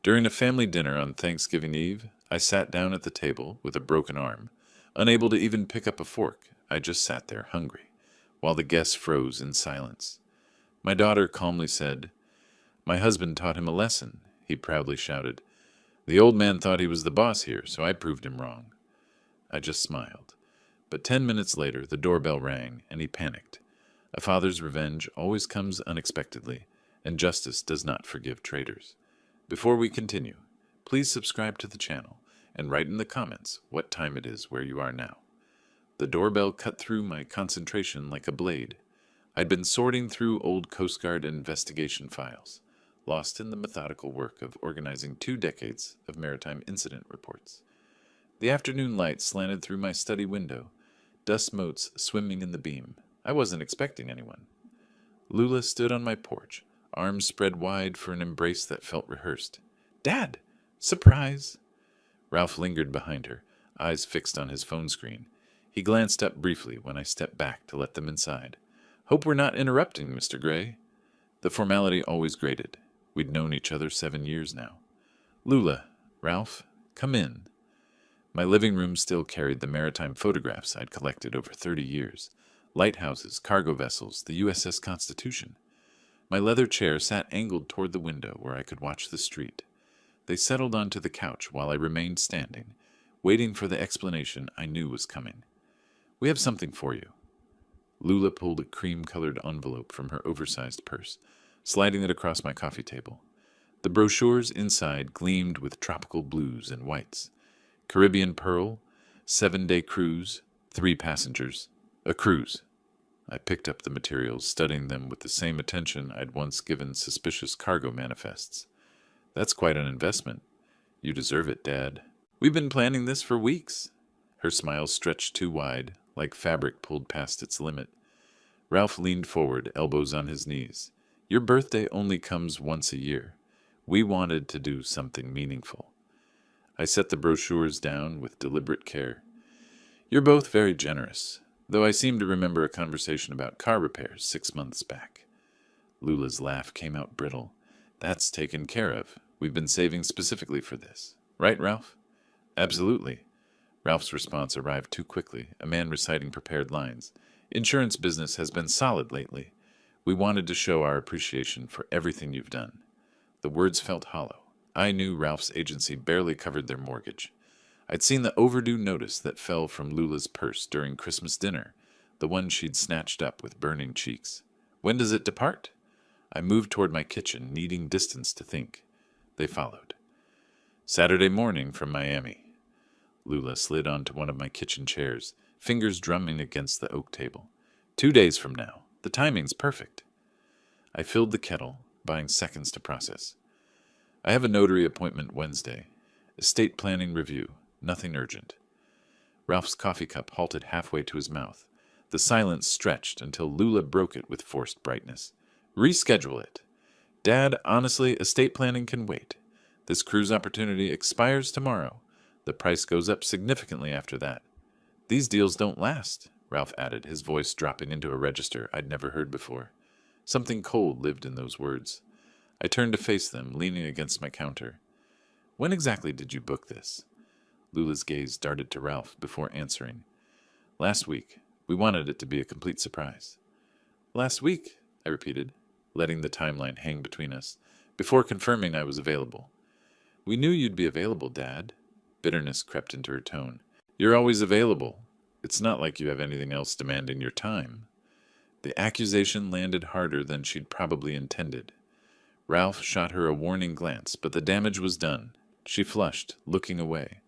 During a family dinner on Thanksgiving Eve, I sat down at the table with a broken arm, unable to even pick up a fork. I just sat there, hungry, while the guests froze in silence. My daughter calmly said, "My husband taught him a lesson," he proudly shouted. "The old man thought he was the boss here, so I proved him wrong." I just smiled. But 10 minutes later, the doorbell rang, and he panicked. A father's revenge always comes unexpectedly, and justice does not forgive traitors. Before we continue, please subscribe to the channel and write in the comments what time it is where you are now. The doorbell cut through my concentration like a blade. I'd been sorting through old Coast Guard investigation files, lost in the methodical work of organizing 2 decades of maritime incident reports. The afternoon light slanted through my study window, dust motes swimming in the beam. I wasn't expecting anyone. Lula stood on my porch, arms spread wide for an embrace that felt rehearsed. "Dad! Surprise!" Ralph lingered behind her, eyes fixed on his phone screen. He glanced up briefly when I stepped back to let them inside. "Hope we're not interrupting, Mr. Gray." The formality always grated. We'd known each other 7 years now. "Lula, Ralph, come in." My living room still carried the maritime photographs I'd collected over 30 years. Lighthouses, cargo vessels, the USS Constitution. My leather chair sat angled toward the window where I could watch the street. They settled onto the couch while I remained standing, waiting for the explanation I knew was coming. "We have something for you." Lula pulled a cream-colored envelope from her oversized purse, sliding it across my coffee table. The brochures inside gleamed with tropical blues and whites. Caribbean Pearl, 7-day cruise, 3 passengers, a cruise. I picked up the materials, studying them with the same attention I'd once given suspicious cargo manifests. "That's quite an investment." "You deserve it, Dad." "We've been planning this for weeks." Her smile stretched too wide, like fabric pulled past its limit. Ralph leaned forward, elbows on his knees. "Your birthday only comes once a year. We wanted to do something meaningful." I set the brochures down with deliberate care. "You're both very generous, though I seem to remember a conversation about car repairs 6 months back." Lula's laugh came out brittle. "That's taken care of. We've been saving specifically for this. Right, Ralph?" "Absolutely." Ralph's response arrived too quickly, a man reciting prepared lines. "Insurance business has been solid lately. We wanted to show our appreciation for everything you've done." The words felt hollow. I knew Ralph's agency barely covered their mortgage. I'd seen the overdue notice that fell from Lula's purse during Christmas dinner, the one she'd snatched up with burning cheeks. "When does it depart?" I moved toward my kitchen, needing distance to think. They followed. "Saturday morning from Miami." Lula slid onto one of my kitchen chairs, fingers drumming against the oak table. 2 days from now. The timing's perfect." I filled the kettle, buying seconds to process. "I have a notary appointment Wednesday. Estate planning review. Nothing urgent." Ralph's coffee cup halted halfway to his mouth. The silence stretched until Lula broke it with forced brightness. "Reschedule it. Dad, honestly, estate planning can wait. This cruise opportunity expires tomorrow. The price goes up significantly after that. These deals don't last," Ralph added, his voice dropping into a register I'd never heard before. Something cold lived in those words. I turned to face them, leaning against my counter. "When exactly did you book this?" Lula's gaze darted to Ralph before answering. "Last week. We wanted it to be a complete surprise." "Last week," I repeated, letting the timeline hang between us, before confirming I was available. "We knew you'd be available, Dad." Bitterness crept into her tone. "You're always available. It's not like you have anything else demanding your time." The accusation landed harder than she'd probably intended. Ralph shot her a warning glance, but the damage was done. She flushed, looking away.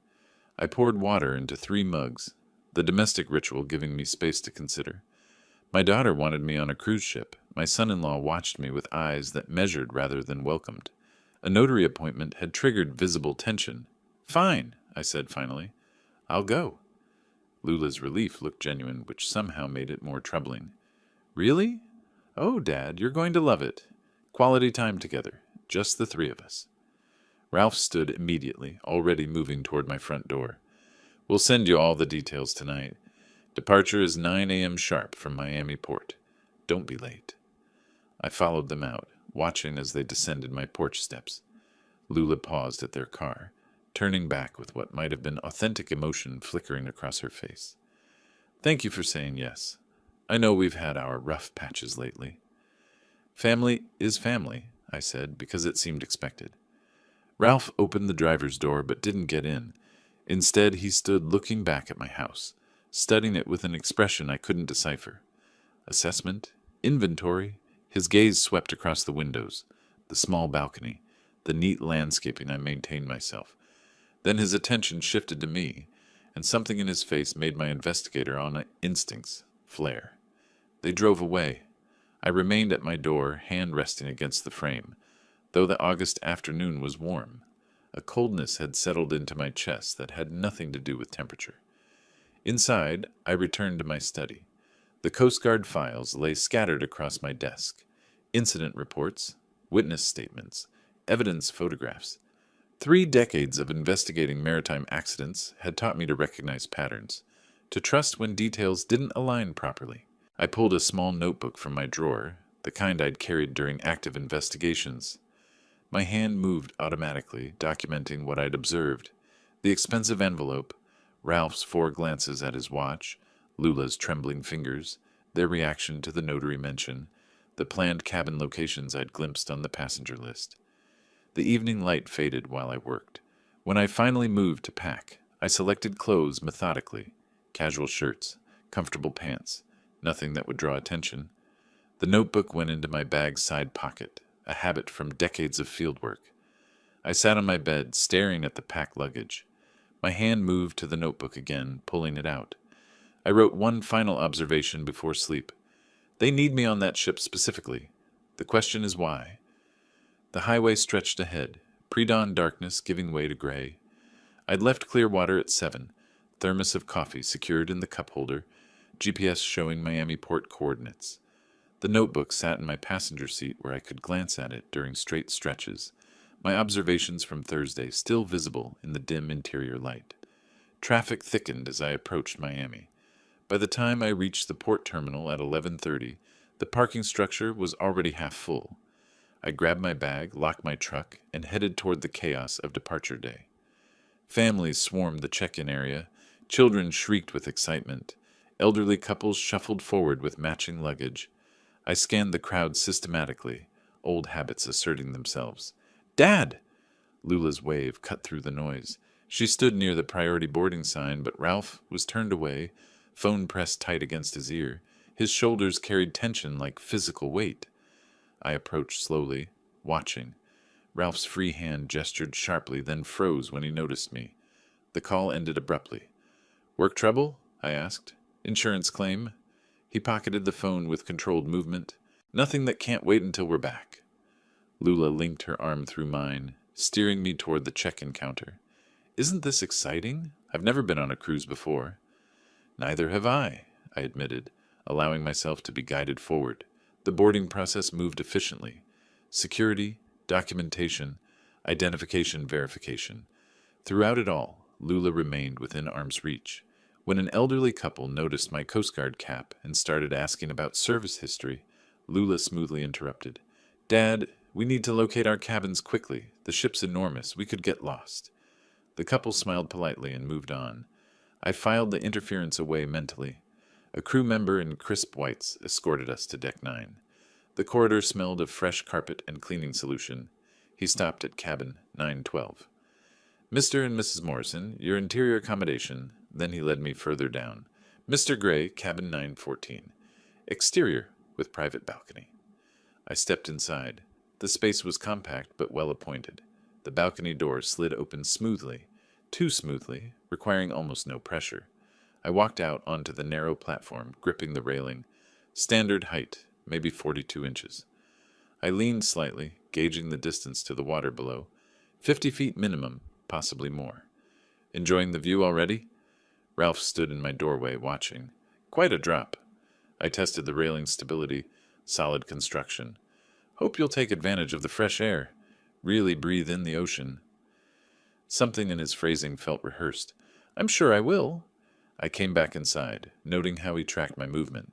I poured water into 3 mugs, the domestic ritual giving me space to consider. My daughter wanted me on a cruise ship. My son-in-law watched me with eyes that measured rather than welcomed. A notary appointment had triggered visible tension. "Fine," I said finally. "I'll go." Lula's relief looked genuine, which somehow made it more troubling. "Really? Oh, Dad, you're going to love it. Quality time together, just the 3 of us." Ralph stood immediately, already moving toward my front door. "We'll send you all the details tonight. Departure is 9 a.m. sharp from Miami Port. Don't be late." I followed them out, watching as they descended my porch steps. Lula paused at their car, turning back with what might have been authentic emotion flickering across her face. Thank you for saying yes. I know we've had our rough patches lately. Family is family, I said, because it seemed expected. Ralph opened the driver's door but didn't get in. Instead, he stood looking back at my house, studying it with an expression I couldn't decipher. Assessment? Inventory? His gaze swept across the windows, the small balcony, the neat landscaping I maintained myself. Then his attention shifted to me, and something in his face made my investigator on instincts flare. They drove away. I remained at my door, hand resting against the frame. Though the August afternoon was warm, a coldness had settled into my chest that had nothing to do with temperature. Inside, I returned to my study. The Coast Guard files lay scattered across my desk. Incident reports, witness statements, evidence photographs. 3 decades of investigating maritime accidents had taught me to recognize patterns, to trust when details didn't align properly. I pulled a small notebook from my drawer, the kind I'd carried during active investigations. My hand moved automatically, documenting what I'd observed. The expensive envelope, Ralph's 4 glances at his watch, Lula's trembling fingers, their reaction to the notary mention, the planned cabin locations I'd glimpsed on the passenger list. The evening light faded while I worked. When I finally moved to pack, I selected clothes methodically. Casual shirts, comfortable pants, nothing that would draw attention. The notebook went into my bag's side pocket, a habit from decades of field work. I sat on my bed, staring at the packed luggage. My hand moved to the notebook again, pulling it out. I wrote one final observation before sleep. They need me on that ship specifically. The question is why. The highway stretched ahead, pre-dawn darkness giving way to gray. I'd left Clearwater at 7, thermos of coffee secured in the cup holder, GPS showing Miami port coordinates. The notebook sat in my passenger seat where I could glance at it during straight stretches, my observations from Thursday still visible in the dim interior light. Traffic thickened as I approached Miami. By the time I reached the port terminal at 11:30, the parking structure was already half full. I grabbed my bag, locked my truck, and headed toward the chaos of departure day. Families swarmed the check-in area. Children shrieked with excitement. Elderly couples shuffled forward with matching luggage. I scanned the crowd systematically, old habits asserting themselves. "Dad!" Lula's wave cut through the noise. She stood near the priority boarding sign, but Ralph was turned away, phone pressed tight against his ear. His shoulders carried tension like physical weight. I approached slowly, watching. Ralph's free hand gestured sharply, then froze when he noticed me. The call ended abruptly. "Work trouble?" I asked. "Insurance claim?" He pocketed the phone with controlled movement. "Nothing that can't wait until we're back." Lula linked her arm through mine, steering me toward the check-in counter. "Isn't this exciting? I've never been on a cruise before." "Neither have I admitted, allowing myself to be guided forward. The boarding process moved efficiently. Security, documentation, identification verification. Throughout it all, Lula remained within arm's reach. When an elderly couple noticed my Coast Guard cap and started asking about service history, Lula smoothly interrupted. "Dad, we need to locate our cabins quickly. The ship's enormous. We could get lost." The couple smiled politely and moved on. I filed the interference away mentally. A crew member in crisp whites escorted us to Deck 9. The corridor smelled of fresh carpet and cleaning solution. He stopped at cabin 912. "Mr. and Mrs. Morrison, your interior accommodation." Then he led me further down. "Mr. Gray, cabin 914. Exterior, with private balcony." I stepped inside. The space was compact but well appointed. The balcony door slid open smoothly, too smoothly, requiring almost no pressure. I walked out onto the narrow platform, gripping the railing. Standard height, maybe 42 inches. I leaned slightly, gauging the distance to the water below. 50 feet minimum, possibly more. "Enjoying the view already?" Ralph stood in my doorway, watching. "Quite a drop." I tested the railing's stability. Solid construction. "Hope you'll take advantage of the fresh air. Really breathe in the ocean." Something in his phrasing felt rehearsed. "I'm sure I will." I came back inside, noting how he tracked my movement.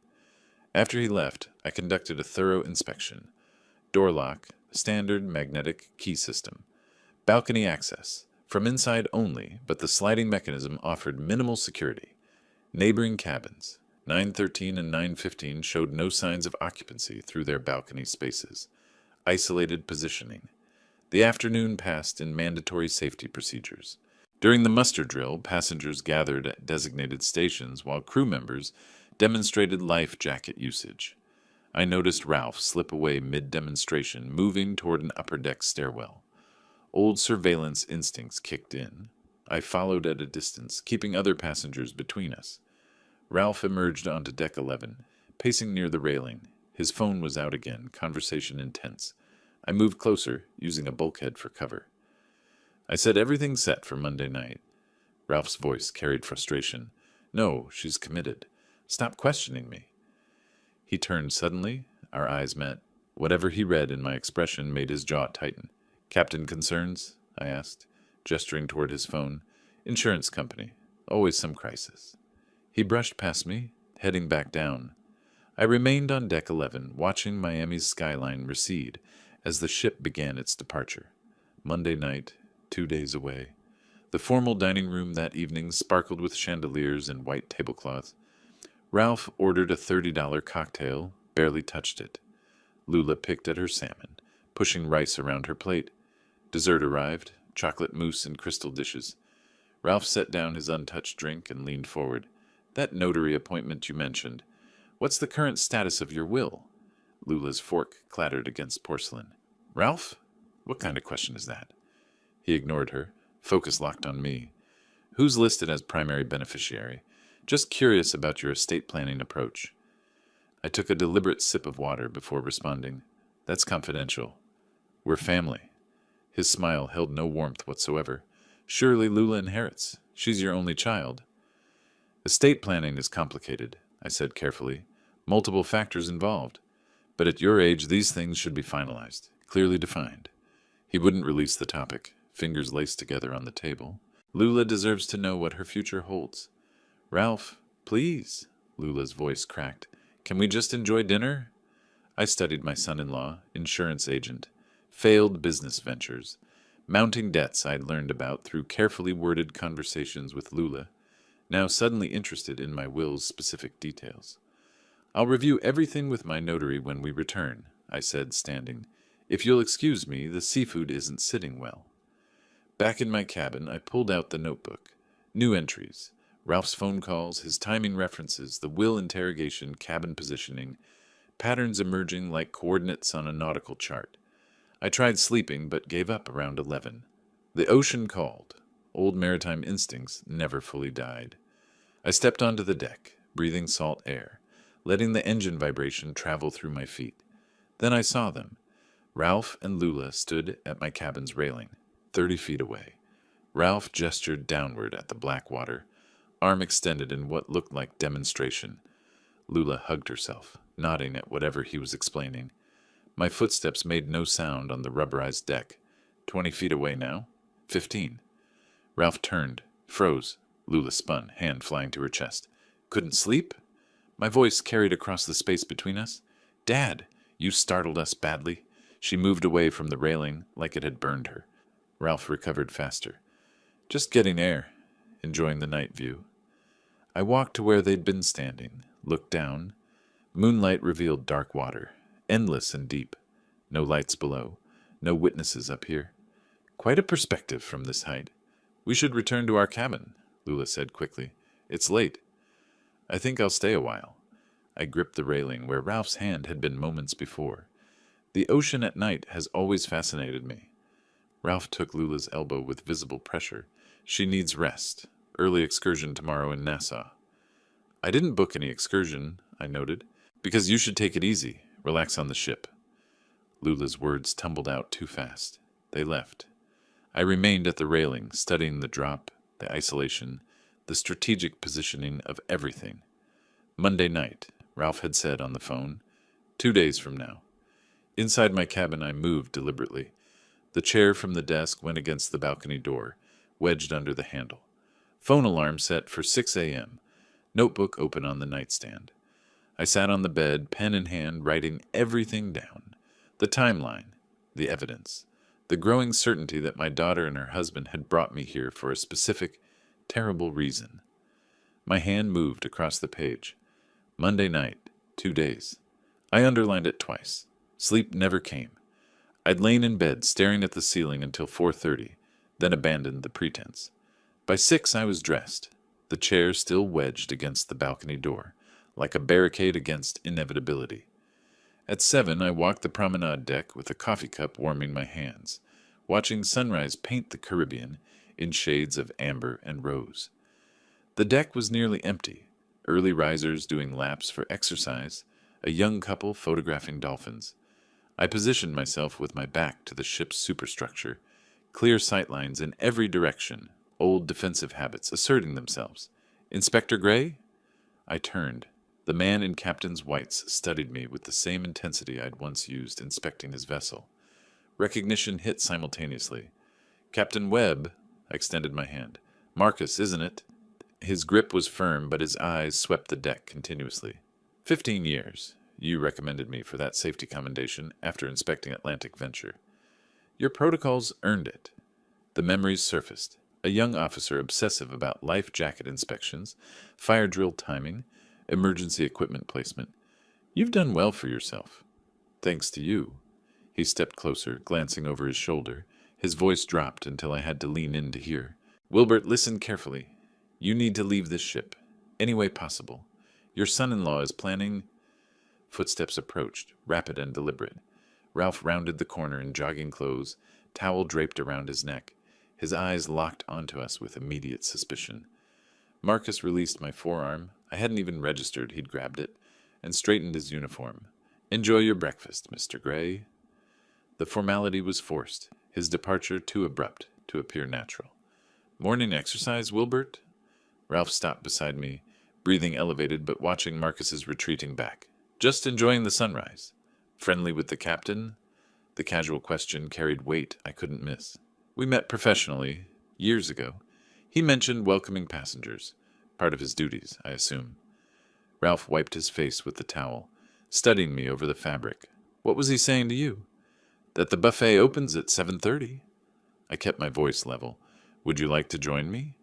After he left, I conducted a thorough inspection. Door lock, standard magnetic key system. Balcony access. From inside only, but the sliding mechanism offered minimal security. Neighboring cabins, 913 and 915, showed no signs of occupancy through their balcony spaces. Isolated positioning. The afternoon passed in mandatory safety procedures. During the muster drill, passengers gathered at designated stations while crew members demonstrated life jacket usage. I noticed Ralph slip away mid-demonstration, moving toward an upper deck stairwell. Old surveillance instincts kicked in. I followed at a distance, keeping other passengers between us. Ralph emerged onto deck 11, pacing near the railing. His phone was out again, conversation intense. I moved closer, using a bulkhead for cover. I said everything's set for Monday night. Ralph's voice carried frustration. No, she's committed. Stop questioning me. He turned suddenly. Our eyes met. Whatever he read in my expression made his jaw tighten. Captain concerns? I asked, gesturing toward his phone. Insurance company. Always some crisis. He brushed past me, heading back down. I remained on deck 11, watching Miami's skyline recede as the ship began its departure. Monday night, 2 days away. The formal dining room that evening sparkled with chandeliers and white tablecloths. Ralph ordered a $30 cocktail, barely touched it. Lula picked at her salmon, pushing rice around her plate. Dessert arrived, chocolate mousse in crystal dishes. Ralph set down his untouched drink and leaned forward. That notary appointment you mentioned. What's the current status of your will? Lula's fork clattered against porcelain. Ralph? What kind of question is that? He ignored her, focus locked on me. Who's listed as primary beneficiary? Just curious about your estate planning approach. I took a deliberate sip of water before responding. That's confidential. We're family. His smile held no warmth whatsoever. Surely Lula inherits. She's your only child. Estate planning is complicated, I said carefully. Multiple factors involved. But at your age, these things should be finalized, clearly defined. He wouldn't release the topic, fingers laced together on the table. Lula deserves to know what her future holds. Ralph, please, Lula's voice cracked. Can we just enjoy dinner? I studied my son-in-law, insurance agent, failed business ventures, mounting debts I'd learned about through carefully worded conversations with Lula, now suddenly interested in my will's specific details. I'll review everything with my notary when we return, I said, standing. If you'll excuse me, the seafood isn't sitting well. Back in my cabin, I pulled out the notebook. New entries. Ralph's phone calls, his timing references, the will interrogation, cabin positioning, patterns emerging like coordinates on a nautical chart. I tried sleeping, but gave up around 11. The ocean called. Old maritime instincts never fully died. I stepped onto the deck, breathing salt air, letting the engine vibration travel through my feet. Then I saw them. Ralph and Lula stood at my cabin's railing, 30 feet away. Ralph gestured downward at the black water, arm extended in what looked like demonstration. Lula hugged herself, nodding at whatever he was explaining. My footsteps made no sound on the rubberized deck. 20 feet away now? 15. Ralph turned, froze. Lula spun, hand flying to her chest. Couldn't sleep? My voice carried across the space between us. Dad, you startled us badly. She moved away from the railing like it had burned her. Ralph recovered faster. Just getting air, enjoying the night view. I walked to where they'd been standing, looked down. Moonlight revealed dark water, endless and deep. No lights below, no witnesses up here. Quite a perspective from this height. We should return to our cabin, Lula said quickly. It's late. I think I'll stay a while. I gripped the railing where Ralph's hand had been moments before. The ocean at night has always fascinated me. Ralph took Lula's elbow with visible pressure. She needs rest. Early excursion tomorrow in Nassau. I didn't book any excursion, I noted, because you should take it easy, relax on the ship. Lula's words tumbled out too fast. They left. I remained at the railing, studying the drop, the isolation, the strategic positioning of everything. Monday night, Ralph had said on the phone. 2 days from now. Inside my cabin, I moved deliberately. The chair from the desk went against the balcony door, wedged under the handle. Phone alarm set for 6 a.m. Notebook open on the nightstand. I sat on the bed, pen in hand, writing everything down. The timeline, the evidence. The growing certainty that my daughter and her husband had brought me here for a specific, terrible reason. My hand moved across the page. Monday night, 2 days. I underlined it twice. Sleep never came. I'd lain in bed staring at the ceiling until 4:30, then abandoned the pretense. By 6 I was dressed, the chair still wedged against the balcony door, like a barricade against inevitability. At 7 I walked the promenade deck with a coffee cup warming my hands, watching sunrise paint the Caribbean in shades of amber and rose. The deck was nearly empty, early risers doing laps for exercise, a young couple photographing dolphins. I positioned myself with my back to the ship's superstructure, clear sightlines in every direction, old defensive habits asserting themselves. Inspector Gray? I turned. The man in captain's whites studied me with the same intensity I'd once used inspecting his vessel. Recognition hit simultaneously. Captain Webb, I extended my hand. Marcus, isn't it? His grip was firm, but his eyes swept the deck continuously. 15 years. You recommended me for that safety commendation after inspecting Atlantic Venture. Your protocols earned it. The memories surfaced. A young officer obsessive about life jacket inspections, fire drill timing, emergency equipment placement. You've done well for yourself. Thanks to you. He stepped closer, glancing over his shoulder. His voice dropped until I had to lean in to hear. Wilbert, listen carefully. You need to leave this ship, any way possible. Your son-in-law is planning... Footsteps approached, rapid and deliberate. Ralph rounded the corner in jogging clothes, towel draped around his neck. His eyes locked onto us with immediate suspicion. Marcus released my forearm. I hadn't even registered he'd grabbed it, and straightened his uniform. Enjoy your breakfast, Mr. Gray. The formality was forced, his departure too abrupt to appear natural. Morning exercise, Wilbert? Ralph stopped beside me, breathing elevated but watching Marcus's retreating back. Just enjoying the sunrise. Friendly with the captain? The casual question carried weight I couldn't miss. We met professionally, years ago. He mentioned welcoming passengers. Part of his duties, I assume. Ralph wiped his face with the towel, studying me over the fabric. What was he saying to you? That the buffet opens at 7:30. I kept my voice level. Would you like to join me?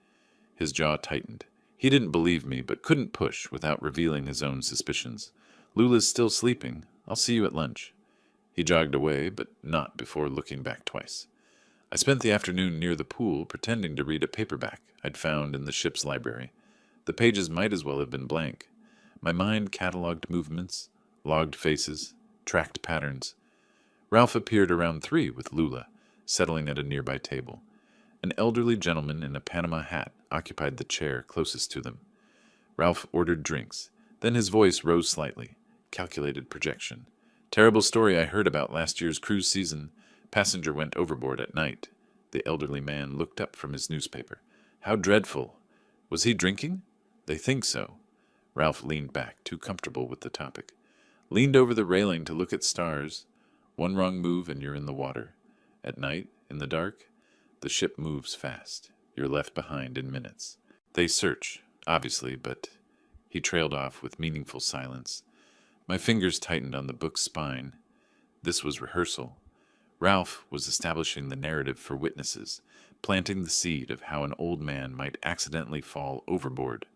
His jaw tightened. He didn't believe me, but couldn't push without revealing his own suspicions. Lula's still sleeping. I'll see you at lunch. He jogged away, but not before looking back twice. I spent the afternoon near the pool pretending to read a paperback I'd found in the ship's library. The pages might as well have been blank. My mind catalogued movements, logged faces, tracked patterns. Ralph appeared around 3 with Lula, settling at a nearby table. An elderly gentleman in a Panama hat occupied the chair closest to them. Ralph ordered drinks. Then his voice rose slightly. Calculated projection. Terrible story I heard about last year's cruise season. Passenger went overboard at night. The elderly man looked up from his newspaper. How dreadful. Was he drinking? They think so. Ralph leaned back, too comfortable with the topic. Leaned over the railing to look at stars. One wrong move and you're in the water. At night, in the dark, the ship moves fast. You're left behind in minutes. They search, obviously, but... He trailed off with meaningful silence. My fingers tightened on the book's spine. This was rehearsal. Ralph was establishing the narrative for witnesses, planting the seed of how an old man might accidentally fall overboard.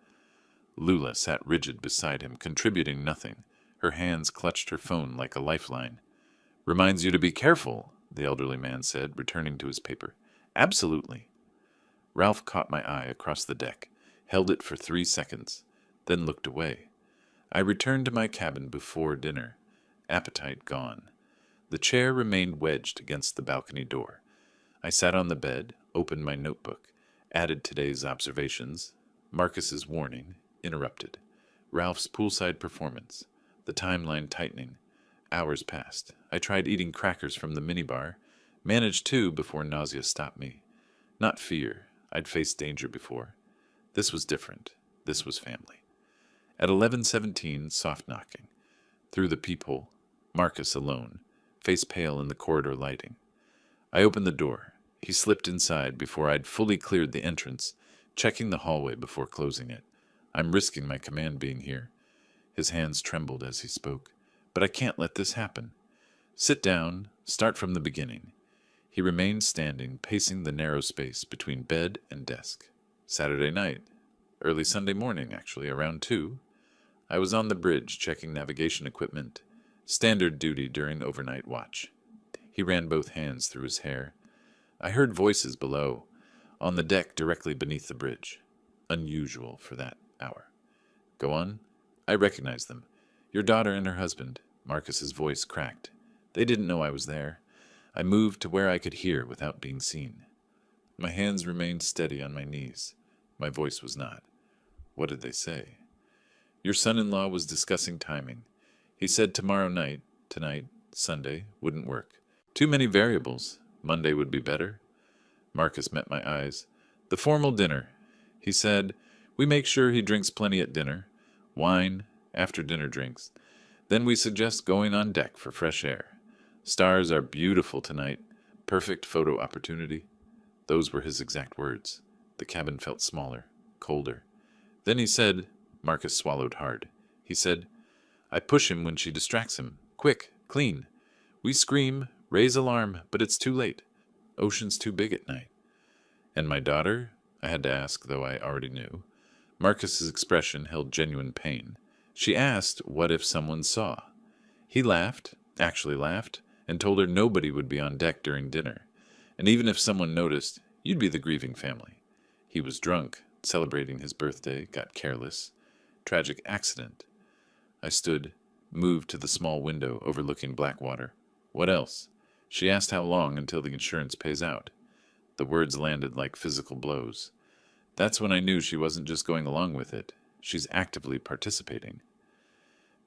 Lula sat rigid beside him, contributing nothing. Her hands clutched her phone like a lifeline. Reminds you to be careful, the elderly man said, returning to his paper. Absolutely. Ralph caught my eye across the deck, held it for 3 seconds, then looked away. I returned to my cabin before dinner, appetite gone. The chair remained wedged against the balcony door. I sat on the bed, opened my notebook, added today's observations, Marcus's warning, interrupted. Ralph's poolside performance, the timeline tightening. Hours passed. I tried eating crackers from the minibar, managed 2 before nausea stopped me. Not fear. I'd faced danger before. This was different. This was family. At 11:17, soft knocking. Through the peephole, Marcus alone, face pale in the corridor lighting. I opened the door. He slipped inside before I'd fully cleared the entrance, checking the hallway before closing it. I'm risking my command being here. His hands trembled as he spoke. But I can't let this happen. Sit down, start from the beginning. He remained standing, pacing the narrow space between bed and desk. Saturday night, early Sunday morning, actually, around 2, I was on the bridge checking navigation equipment, standard duty during overnight watch. He ran both hands through his hair. I heard voices below, on the deck directly beneath the bridge. Unusual for that hour. Go on. I recognized them. Your daughter and her husband. Marcus's voice cracked. They didn't know I was there. I moved to where I could hear without being seen. My hands remained steady on my knees. My voice was not. What did they say? Your son-in-law was discussing timing. He said tomorrow night, tonight, Sunday, wouldn't work. Too many variables. Monday would be better. Marcus met my eyes. The formal dinner. He said, we make sure he drinks plenty at dinner. Wine, after dinner drinks. Then we suggest going on deck for fresh air. Stars are beautiful tonight. Perfect photo opportunity. Those were his exact words. The cabin felt smaller, colder. Then he said, Marcus swallowed hard. He said, I push him when she distracts him. Quick, clean. We scream, raise alarm, but it's too late. Ocean's too big at night. And my daughter? I had to ask, though I already knew. Marcus's expression held genuine pain. She asked, what if someone saw? He laughed, actually laughed, and told her nobody would be on deck during dinner. And even if someone noticed, you'd be the grieving family. He was drunk, celebrating his birthday, got careless. Tragic accident. I stood, moved to the small window overlooking Blackwater. What else? She asked how long until the insurance pays out. The words landed like physical blows. That's when I knew she wasn't just going along with it. She's actively participating.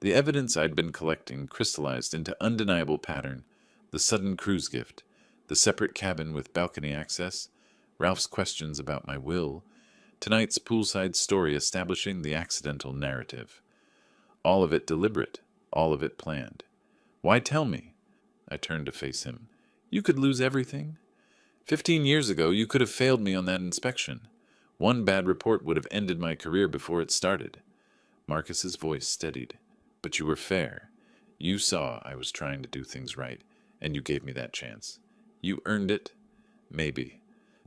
The evidence I'd been collecting crystallized into undeniable pattern. The sudden cruise gift, the separate cabin with balcony access, Ralph's questions about my will, tonight's poolside story establishing the accidental narrative. All of it deliberate, all of it planned. Why tell me? I turned to face him. You could lose everything? 15 years ago, you could have failed me on that inspection. One bad report would have ended my career before it started. Marcus's voice steadied. But you were fair. You saw I was trying to do things right, and you gave me that chance. You earned it? Maybe.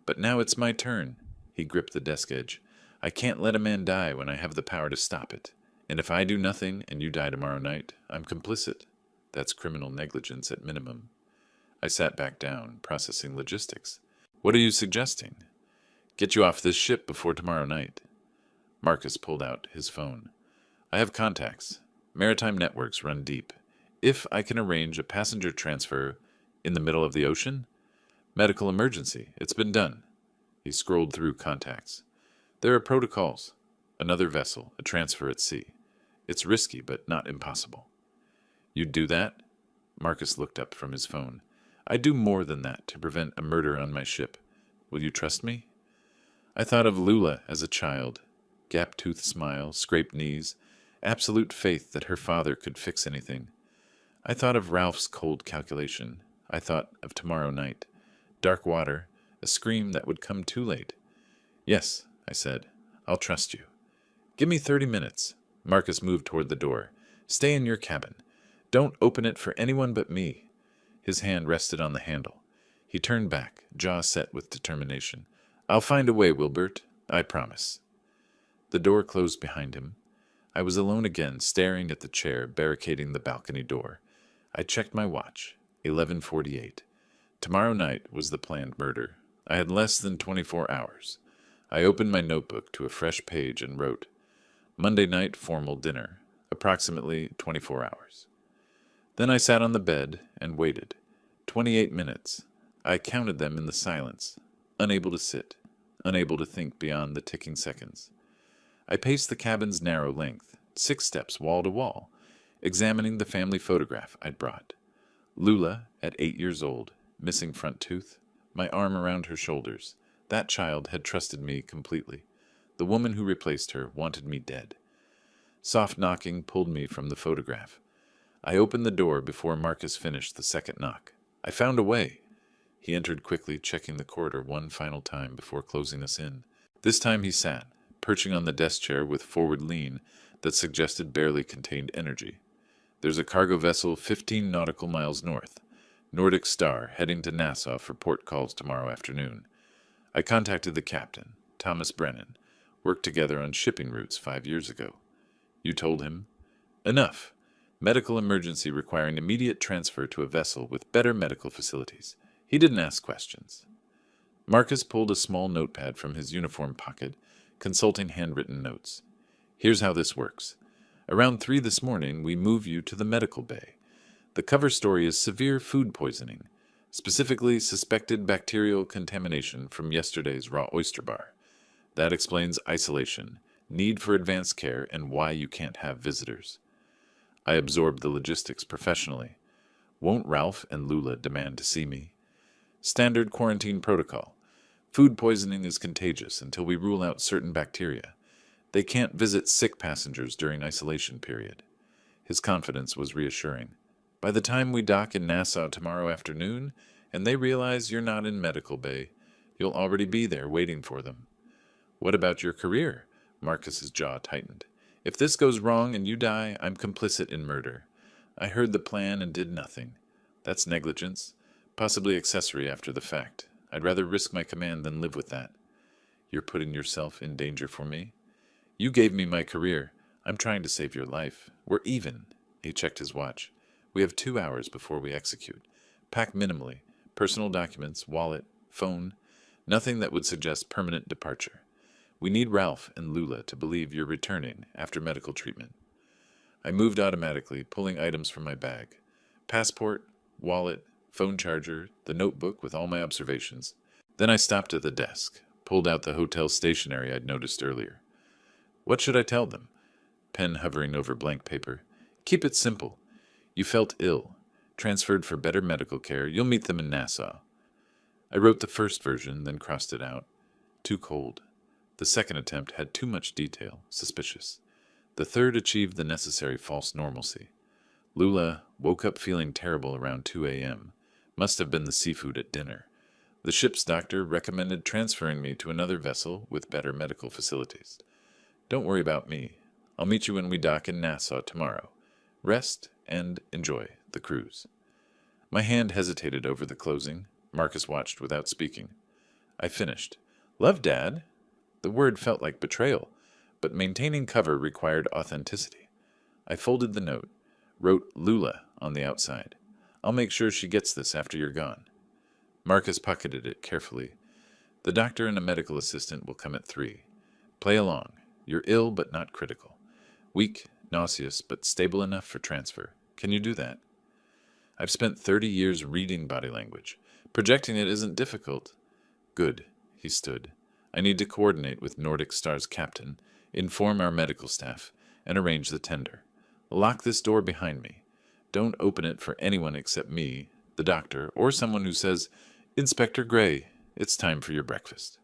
But now it's my turn. He gripped the desk edge. I can't let a man die when I have the power to stop it. And if I do nothing and you die tomorrow night, I'm complicit. That's criminal negligence at minimum. I sat back down, processing logistics. What are you suggesting? Get you off this ship before tomorrow night. Marcus pulled out his phone. I have contacts. Maritime networks run deep. If I can arrange a passenger transfer in the middle of the ocean? Medical emergency. It's been done. He scrolled through contacts. There are protocols. Another vessel, a transfer at sea. It's risky, but not impossible. You'd do that? Marcus looked up from his phone. I'd do more than that to prevent a murder on my ship. Will you trust me? I thought of Lula as a child. Gap-toothed smile, scraped knees, absolute faith that her father could fix anything. I thought of Ralph's cold calculation. I thought of tomorrow night. Dark water, a scream that would come too late. Yes, I said. I'll trust you. Give me 30 minutes. Marcus moved toward the door. Stay in your cabin. Don't open it for anyone but me. His hand rested on the handle. He turned back, jaw set with determination. I'll find a way, Wilbert. I promise. The door closed behind him. I was alone again, staring at the chair barricading the balcony door. I checked my watch. 11:48. Tomorrow night was the planned murder. I had less than 24 hours. I opened my notebook to a fresh page and wrote, Monday night formal dinner, approximately 24 hours. Then I sat on the bed and waited. 28 minutes. I counted them in the silence, unable to sit, unable to think beyond the ticking seconds. I paced the cabin's narrow length, 6 steps wall to wall, examining the family photograph I'd brought. Lula, at 8 years old, missing front tooth, my arm around her shoulders. That child had trusted me completely. The woman who replaced her wanted me dead. Soft knocking pulled me from the photograph. I opened the door before Marcus finished the second knock. I found a way. He entered quickly, checking the corridor one final time before closing us in. This time he sat, perching on the desk chair with forward lean that suggested barely contained energy. There's a cargo vessel 15 nautical miles north. Nordic Star, heading to Nassau for port calls tomorrow afternoon. I contacted the captain, Thomas Brennan. Worked together on shipping routes 5 years ago. You told him? Enough. Medical emergency requiring immediate transfer to a vessel with better medical facilities. He didn't ask questions. Marcus pulled a small notepad from his uniform pocket, consulting handwritten notes. Here's how this works. Around 3 this morning, we move you to the medical bay. The cover story is severe food poisoning, specifically suspected bacterial contamination from yesterday's raw oyster bar. That explains isolation, need for advanced care, and why you can't have visitors. I absorbed the logistics professionally. Won't Ralph and Lula demand to see me? Standard quarantine protocol. Food poisoning is contagious until we rule out certain bacteria. They can't visit sick passengers during isolation period. His confidence was reassuring. By the time we dock in Nassau tomorrow afternoon, and they realize you're not in medical bay, you'll already be there waiting for them. What about your career? Marcus's jaw tightened. If this goes wrong and you die, I'm complicit in murder. I heard the plan and did nothing. That's negligence, possibly accessory after the fact. I'd rather risk my command than live with that. You're putting yourself in danger for me? You gave me my career. I'm trying to save your life. We're even. He checked his watch. We have 2 hours before we execute. Pack minimally. Personal documents, wallet, phone. Nothing that would suggest permanent departure. We need Ralph and Lula to believe you're returning after medical treatment. I moved automatically, pulling items from my bag. Passport, wallet, phone charger, the notebook with all my observations. Then I stopped at the desk, pulled out the hotel stationery I'd noticed earlier. What should I tell them? Pen hovering over blank paper. Keep it simple. You felt ill. Transferred for better medical care. You'll meet them in Nassau. I wrote the first version, then crossed it out. Too cold. The second attempt had too much detail. Suspicious. The third achieved the necessary false normalcy. Lula woke up feeling terrible around 2 a.m. Must have been the seafood at dinner. The ship's doctor recommended transferring me to another vessel with better medical facilities. Don't worry about me. I'll meet you when we dock in Nassau tomorrow. Rest and enjoy the cruise. My hand hesitated over the closing. Marcus watched without speaking. I finished. Love, Dad? The word felt like betrayal, but maintaining cover required authenticity. I folded the note, wrote Lula on the outside. I'll make sure she gets this after you're gone. Marcus pocketed it carefully. The doctor and a medical assistant will come at 3. Play along. You're ill but not critical. Weak, nauseous, but stable enough for transfer. Can you do that? I've spent 30 years reading body language. Projecting it isn't difficult. Good. He stood. I need to coordinate with Nordic Star's captain, inform our medical staff, and arrange the tender. Lock this door behind me. Don't open it for anyone except me, the doctor, or someone who says, Inspector Gray, it's time for your breakfast.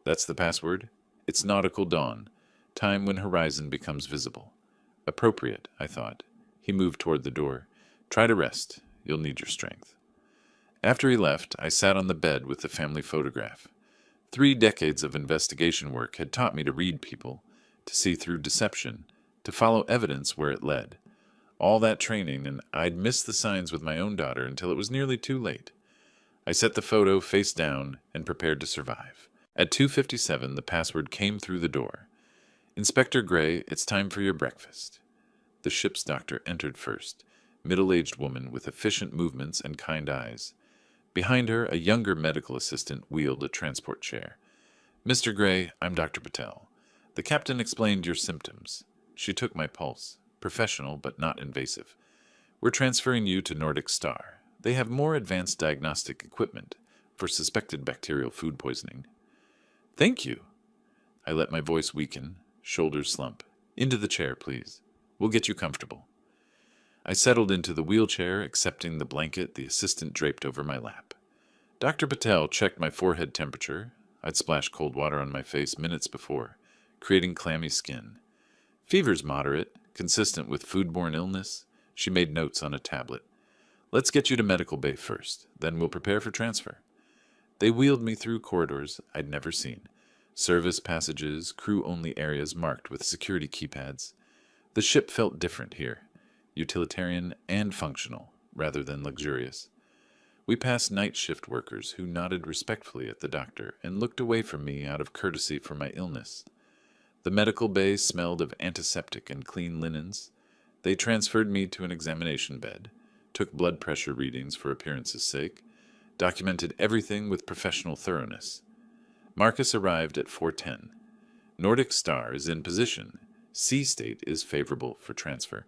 That's the password? It's nautical dawn, time when horizon becomes visible. Appropriate, I thought. He moved toward the door. Try to rest. You'll need your strength. After he left, I sat on the bed with the family photograph. 3 decades of investigation work had taught me to read people, to see through deception, to follow evidence where it led. All that training, and I'd missed the signs with my own daughter until it was nearly too late. I set the photo face down and prepared to survive. At 2:57, the password came through the door. Inspector Gray, it's time for your breakfast. The ship's doctor entered first, middle-aged woman with efficient movements and kind eyes. Behind her, a younger medical assistant wheeled a transport chair. Mr. Gray, I'm Dr. Patel. The captain explained your symptoms. She took my pulse. Professional, but not invasive. We're transferring you to Nordic Star. They have more advanced diagnostic equipment for suspected bacterial food poisoning. Thank you. I let my voice weaken, shoulders slump. Into the chair, please. We'll get you comfortable. I settled into the wheelchair, accepting the blanket the assistant draped over my lap. Dr. Patel checked my forehead temperature. I'd splashed cold water on my face minutes before, creating clammy skin. Fever's moderate, consistent with foodborne illness. She made notes on a tablet. Let's get you to medical bay first, then we'll prepare for transfer. They wheeled me through corridors I'd never seen. Service passages, crew-only areas marked with security keypads. The ship felt different here. Utilitarian and functional, rather than luxurious. We passed night shift workers who nodded respectfully at the doctor and looked away from me out of courtesy for my illness. The medical bay smelled of antiseptic and clean linens. They transferred me to an examination bed, took blood pressure readings for appearance's sake, documented everything with professional thoroughness. Marcus arrived at 4:10. Nordic Star is in position. C state is favorable for transfer.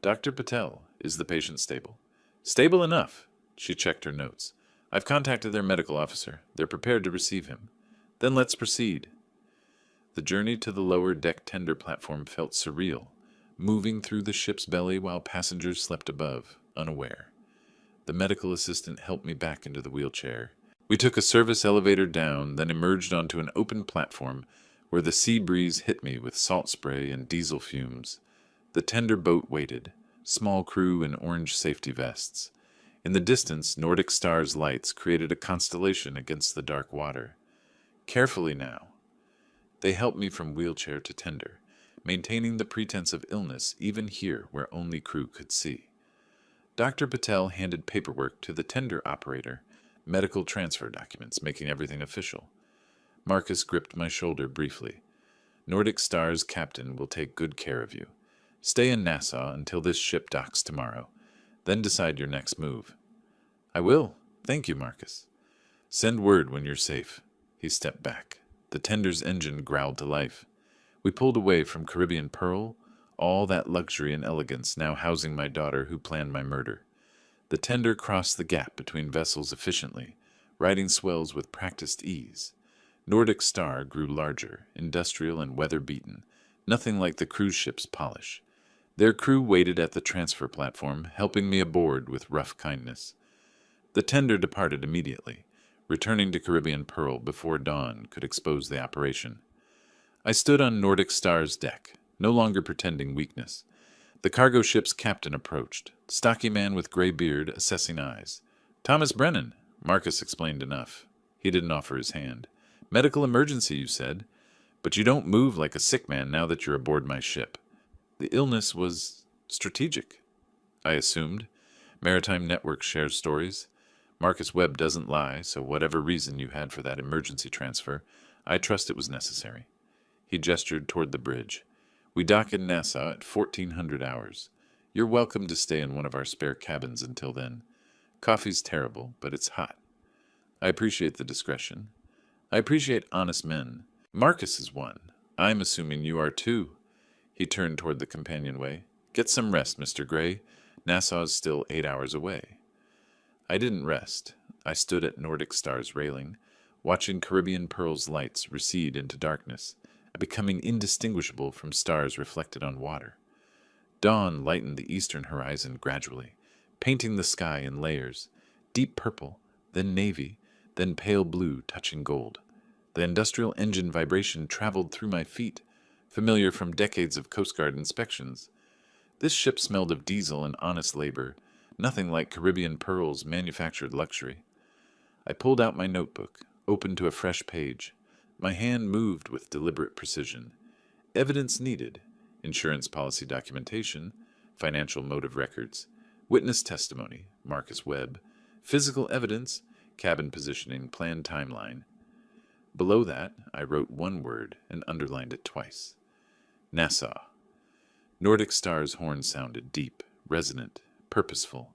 Dr. Patel, is the patient stable? Stable enough. She checked her notes. I've contacted their medical officer. They're prepared to receive him. Then let's proceed. The journey to the lower deck tender platform felt surreal, moving through the ship's belly while passengers slept above, unaware. The medical assistant helped me back into the wheelchair. We took a service elevator down, then emerged onto an open platform where the sea breeze hit me with salt spray and diesel fumes. The tender boat waited, small crew in orange safety vests. In the distance, Nordic Star's lights created a constellation against the dark water. Carefully now. They helped me from wheelchair to tender, maintaining the pretense of illness even here where only crew could see. Dr. Patel handed paperwork to the tender operator, medical transfer documents, making everything official. Marcus gripped my shoulder briefly. Nordic Star's captain will take good care of you. Stay in Nassau until this ship docks tomorrow. Then decide your next move. I will. Thank you, Marcus. Send word when you're safe. He stepped back. The tender's engine growled to life. We pulled away from Caribbean Pearl, all that luxury and elegance now housing my daughter who planned my murder. The tender crossed the gap between vessels efficiently, riding swells with practiced ease. Nordic Star grew larger, industrial and weather-beaten, nothing like the cruise ship's polish. Their crew waited at the transfer platform, helping me aboard with rough kindness. The tender departed immediately, returning to Caribbean Pearl before dawn could expose the operation. I stood on Nordic Star's deck, no longer pretending weakness. The cargo ship's captain approached, stocky man with gray beard, assessing eyes. Thomas Brennan, Marcus explained enough. He didn't offer his hand. Medical emergency, you said, but you don't move like a sick man now that you're aboard my ship. The illness was strategic, I assumed. Maritime Network shares stories. Marcus Webb doesn't lie, so whatever reason you had for that emergency transfer, I trust it was necessary. He gestured toward the bridge. We dock in Nassau at 1400 hours. You're welcome to stay in one of our spare cabins until then. Coffee's terrible, but it's hot. I appreciate the discretion. I appreciate honest men. Marcus is one. I'm assuming you are too. He turned toward the companionway. Get some rest, Mr. Gray. Nassau's still 8 hours away. I didn't rest. I stood at Nordic Star's railing, watching Caribbean Pearl's lights recede into darkness, becoming indistinguishable from stars reflected on water. Dawn lightened the eastern horizon gradually, painting the sky in layers, deep purple, then navy, then pale blue touching gold. The industrial engine vibration traveled through my feet, familiar from decades of Coast Guard inspections. This ship smelled of diesel and honest labor, nothing like Caribbean Pearl's manufactured luxury. I pulled out my notebook, opened to a fresh page. My hand moved with deliberate precision. Evidence needed: insurance policy documentation, financial motive records, witness testimony, Marcus Webb, physical evidence, cabin positioning, planned timeline. Below that, I wrote one word and underlined it twice. Nassau. Nordic Star's horn sounded deep, resonant, purposeful.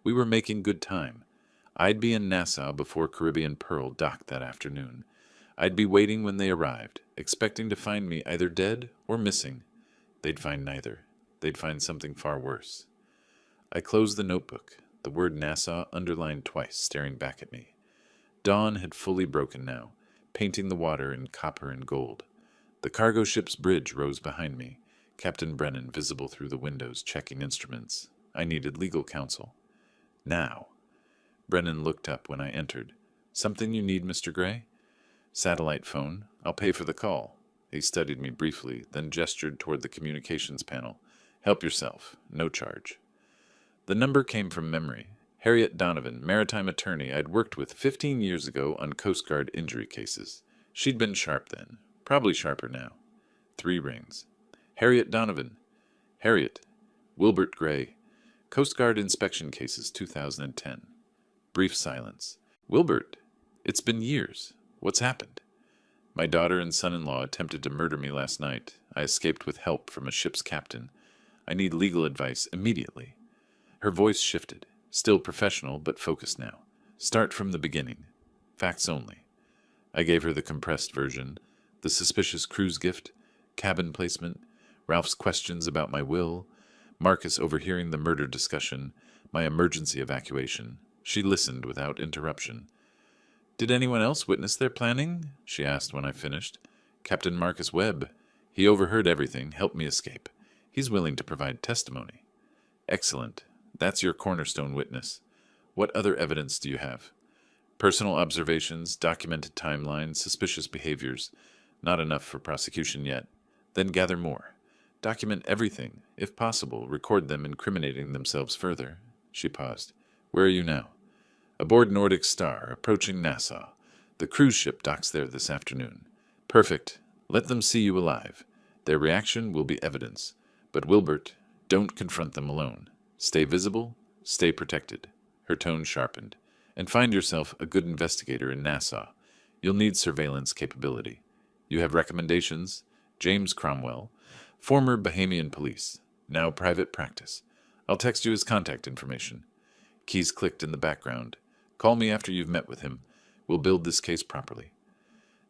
We were making good time. I'd be in Nassau before Caribbean Pearl docked that afternoon. I'd be waiting when they arrived, expecting to find me either dead or missing. They'd find neither. They'd find something far worse. I closed the notebook, the word Nassau underlined twice, staring back at me. Dawn had fully broken now, painting the water in copper and gold. The cargo ship's bridge rose behind me, Captain Brennan visible through the windows, checking instruments. I needed legal counsel. Now. Brennan looked up when I entered. Something you need, Mr. Gray? Satellite phone. I'll pay for the call. He studied me briefly, then gestured toward the communications panel. Help yourself. No charge. The number came from memory. Harriet Donovan, maritime attorney I'd worked with 15 years ago on Coast Guard injury cases. She'd been sharp then. Probably sharper now. 3 rings. Harriet Donovan. Harriet. Wilbert Gray. Coast Guard inspection cases 2010. Brief silence. Wilbert, it's been years. What's happened? My daughter and son-in-law attempted to murder me last night. I escaped with help from a ship's captain. I need legal advice immediately. Her voice shifted, still professional but focused now. Start from the beginning. Facts only. I gave her the compressed version, the suspicious cruise gift, cabin placement, Ralph's questions about my will, Marcus overhearing the murder discussion, my emergency evacuation. She listened without interruption. Did anyone else witness their planning? She asked when I finished. Captain Marcus Webb. He overheard everything, helped me escape. He's willing to provide testimony. Excellent. That's your cornerstone witness. What other evidence do you have? Personal observations, documented timelines, suspicious behaviors. Not enough for prosecution yet. Then gather more. Document everything. If possible, record them incriminating themselves further. She paused. Where are you now? Aboard Nordic Star, approaching Nassau. The cruise ship docks there this afternoon. Perfect. Let them see you alive. Their reaction will be evidence. But Wilbert, don't confront them alone. Stay visible, stay protected. Her tone sharpened. And find yourself a good investigator in Nassau. You'll need surveillance capability. You have recommendations? James Cromwell, former Bahamian police, now private practice. I'll text you his contact information. Keys clicked in the background. Call me after you've met with him. We'll build this case properly.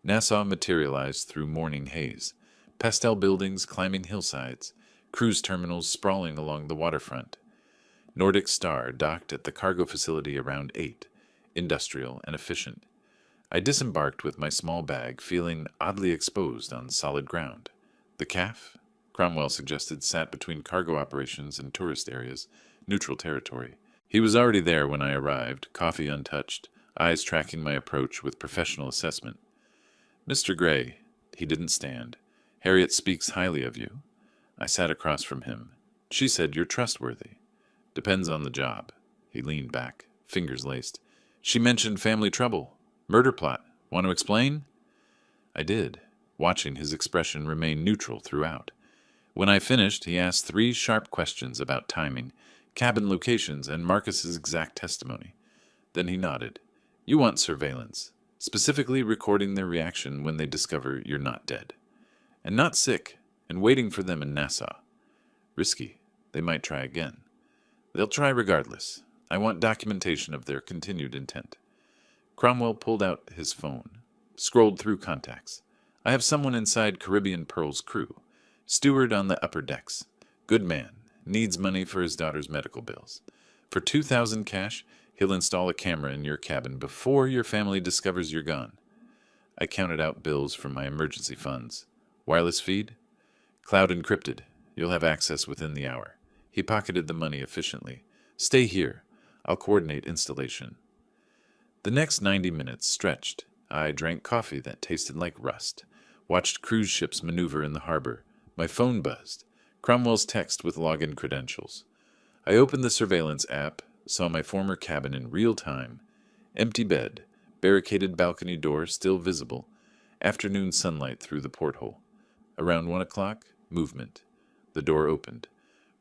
Nassau materialized through morning haze. Pastel buildings climbing hillsides. Cruise terminals sprawling along the waterfront. Nordic Star docked at the cargo facility around 8, industrial and efficient. I disembarked with my small bag, feeling oddly exposed on solid ground. The CAF, Cromwell suggested, sat between cargo operations and tourist areas, neutral territory. He was already there when I arrived, coffee untouched, eyes tracking my approach with professional assessment. Mr. Gray, he didn't stand. Harriet speaks highly of you. I sat across from him. She said you're trustworthy. Depends on the job. He leaned back, fingers laced. She mentioned family trouble. Murder plot. Want to explain? I did, watching his expression remain neutral throughout. When I finished, he asked 3 sharp questions about timing, cabin locations, and Marcus's exact testimony. Then he nodded. You want surveillance, specifically recording their reaction when they discover you're not dead. And not sick, and waiting for them in Nassau. Risky. They might try again. They'll try regardless. I want documentation of their continued intent. Cromwell pulled out his phone, scrolled through contacts. I have someone inside Caribbean Pearl's crew. Steward on the upper decks. Good man. Needs money for his daughter's medical bills. For 2,000 cash, he'll install a camera in your cabin before your family discovers you're gone. I counted out bills from my emergency funds. Wireless feed? Cloud encrypted. You'll have access within the hour. He pocketed the money efficiently. Stay here. I'll coordinate installation. The next 90 minutes stretched. I drank coffee that tasted like rust. Watched cruise ships maneuver in the harbor. My phone buzzed. Cromwell's text with login credentials. I opened the surveillance app, saw my former cabin in real time. Empty bed, barricaded balcony door still visible. Afternoon sunlight through the porthole. Around 1 o'clock, movement. The door opened.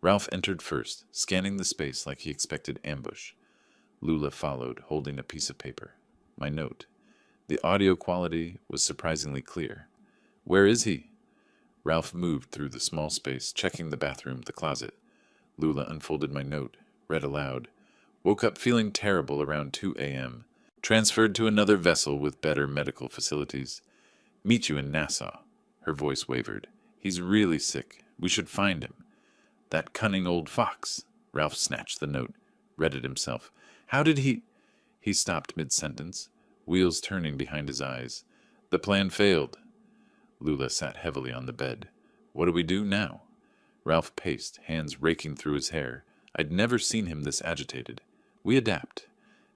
Ralph entered first, scanning the space like he expected ambush. Lula followed, holding a piece of paper. My note. The audio quality was surprisingly clear. Where is he? Ralph moved through the small space, checking the bathroom, the closet. Lula unfolded my note, read aloud. Woke up feeling terrible around 2 a.m. Transferred to another vessel with better medical facilities. Meet you in Nassau. Her voice wavered. He's really sick. We should find him. That cunning old fox. Ralph snatched the note, read it himself. How did he... He stopped mid-sentence, wheels turning behind his eyes. The plan failed. Lula sat heavily on the bed. What do we do now? Ralph paced, hands raking through his hair. I'd never seen him this agitated. We adapt.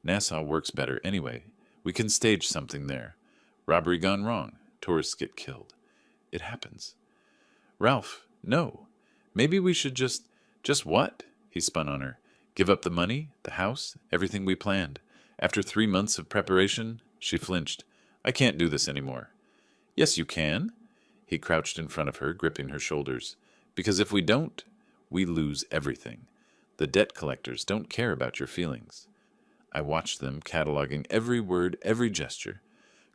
Nassau works better anyway. We can stage something there. Robbery gone wrong. Tourists get killed. It happens. Ralph, no. Maybe we should just what? He spun on her. Give up the money, the house, everything we planned. After 3 months of preparation, she flinched. I can't do this anymore. Yes, you can. He crouched in front of her, gripping her shoulders. Because if we don't, we lose everything. The debt collectors don't care about your feelings. I watched them, cataloging every word, every gesture.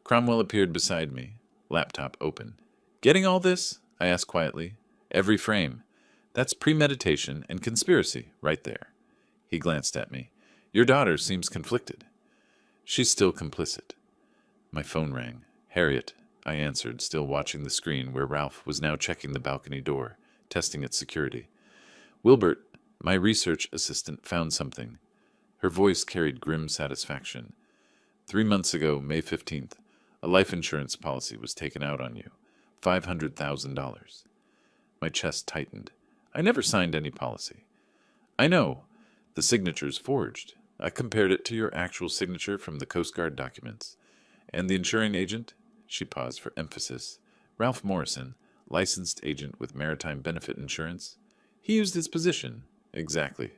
Cromwell appeared beside me, laptop open. Getting all this? I asked quietly. Every frame. That's premeditation and conspiracy, right there. He glanced at me. Your daughter seems conflicted. She's still complicit. My phone rang. Harriet, I answered, still watching the screen where Ralph was now checking the balcony door, testing its security. Wilbert, my research assistant, found something. Her voice carried grim satisfaction. 3 months ago, May 15th, a life insurance policy was taken out on you. $500,000. My chest tightened. I never signed any policy. I know. The signature's forged. I compared it to your actual signature from the Coast Guard documents. And the insuring agent? She paused for emphasis. Ralph Morrison, licensed agent with Maritime Benefit Insurance. He used his position. Exactly.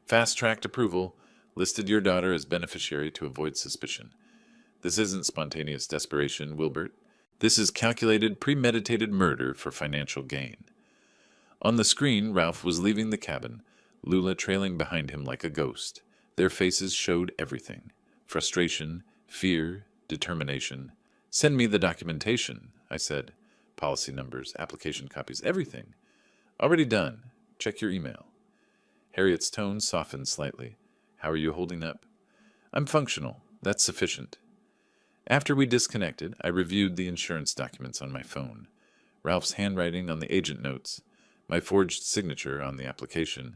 Fast-tracked approval. Listed your daughter as beneficiary to avoid suspicion. This isn't spontaneous desperation, Wilbert. This is calculated, premeditated murder for financial gain. On the screen, Ralph was leaving the cabin, Lula trailing behind him like a ghost. Their faces showed everything. Frustration, fear, determination. Send me the documentation, I said. Policy numbers, application copies, everything. Already done. Check your email. Harriet's tone softened slightly. How are you holding up? I'm functional. That's sufficient. After we disconnected, I reviewed the insurance documents on my phone. Ralph's handwriting on the agent notes, my forged signature on the application.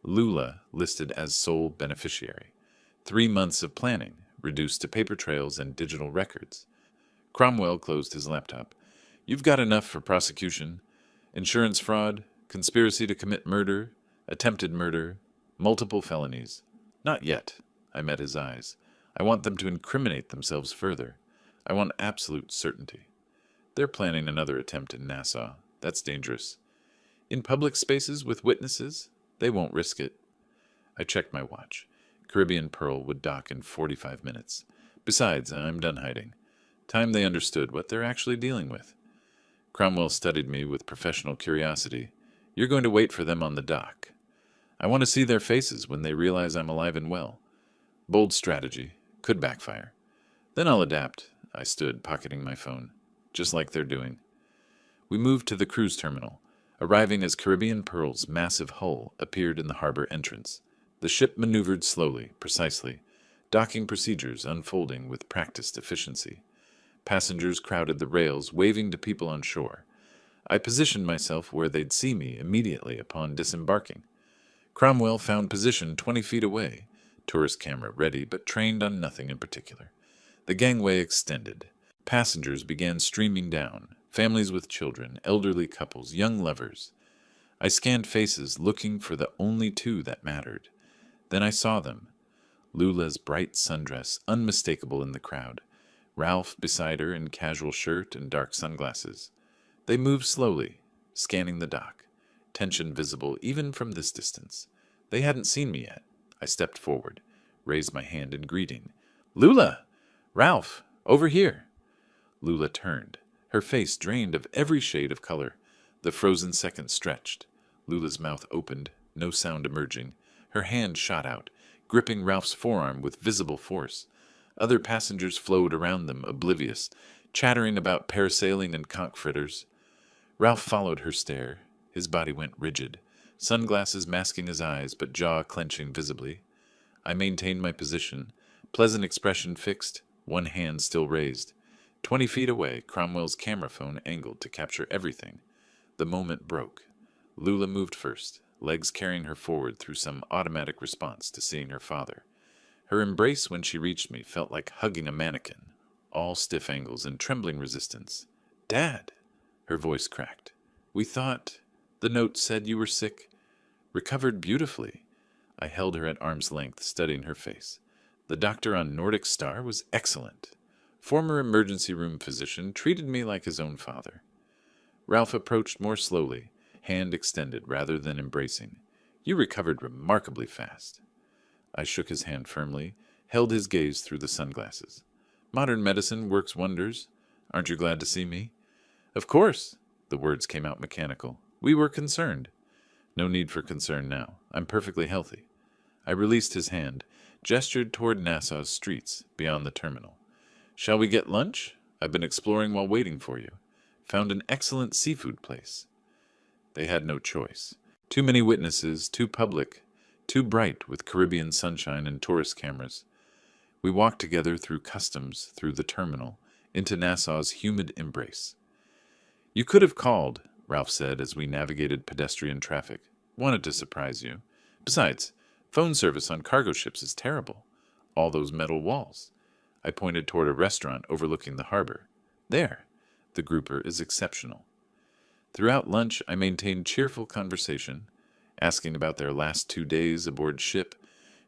Lula listed as sole beneficiary. 3 months of planning, reduced to paper trails and digital records. Cromwell closed his laptop. You've got enough for prosecution. Insurance fraud, conspiracy to commit murder, attempted murder, multiple felonies. Not yet. I met his eyes. I want them to incriminate themselves further. I want absolute certainty. They're planning another attempt in Nassau. That's dangerous. In public spaces with witnesses, they won't risk it. I checked my watch. Caribbean Pearl would dock in 45 minutes. Besides, I'm done hiding. Time they understood what they're actually dealing with. Cromwell studied me with professional curiosity. You're going to wait for them on the dock. I want to see their faces when they realize I'm alive and well. Bold strategy. Could backfire. Then I'll adapt. I stood, pocketing my phone. Just like they're doing. We moved to the cruise terminal, arriving as Caribbean Pearl's massive hull appeared in the harbor entrance. The ship maneuvered slowly, precisely, docking procedures unfolding with practiced efficiency. Passengers crowded the rails, waving to people on shore. I positioned myself where they'd see me immediately upon disembarking. Cromwell found position 20 feet away, tourist camera ready but trained on nothing in particular. The gangway extended. Passengers began streaming down, families with children, elderly couples, young lovers. I scanned faces, looking for the only two that mattered. Then I saw them. Lula's bright sundress, unmistakable in the crowd. Ralph beside her in casual shirt and dark sunglasses. They moved slowly, scanning the dock, tension visible even from this distance. They hadn't seen me yet. I stepped forward, raised my hand in greeting. Lula! Ralph! Over here! Lula turned, her face drained of every shade of color. The frozen seconds stretched. Lula's mouth opened, no sound emerging. Her hand shot out, gripping Ralph's forearm with visible force. Other passengers flowed around them, oblivious, chattering about parasailing and conch fritters. Ralph followed her stare. His body went rigid, sunglasses masking his eyes but jaw clenching visibly. I maintained my position, pleasant expression fixed, one hand still raised. 20 feet away, Cromwell's camera phone angled to capture everything. The moment broke. Lula moved first, legs carrying her forward through some automatic response to seeing her father. Her embrace when she reached me felt like hugging a mannequin, all stiff angles and trembling resistance. Dad! Her voice cracked. We thought... The note said you were sick. Recovered beautifully. I held her at arm's length, studying her face. The doctor on Nordic Star was excellent. Former emergency room physician treated me like his own father. Ralph approached more slowly, hand extended rather than embracing. You recovered remarkably fast. I shook his hand firmly, held his gaze through the sunglasses. Modern medicine works wonders. Aren't you glad to see me? Of course. The words came out mechanical. We were concerned. No need for concern now. I'm perfectly healthy. I released his hand, gestured toward Nassau's streets beyond the terminal. Shall we get lunch? I've been exploring while waiting for you. Found an excellent seafood place. They had no choice. Too many witnesses, too public, too bright with Caribbean sunshine and tourist cameras. We walked together through customs, through the terminal, into Nassau's humid embrace. You could have called, Ralph said as we navigated pedestrian traffic. Wanted to surprise you. Besides, phone service on cargo ships is terrible. All those metal walls. I pointed toward a restaurant overlooking the harbor. There. The grouper is exceptional. Throughout lunch, I maintained cheerful conversation, asking about their last 2 days aboard ship,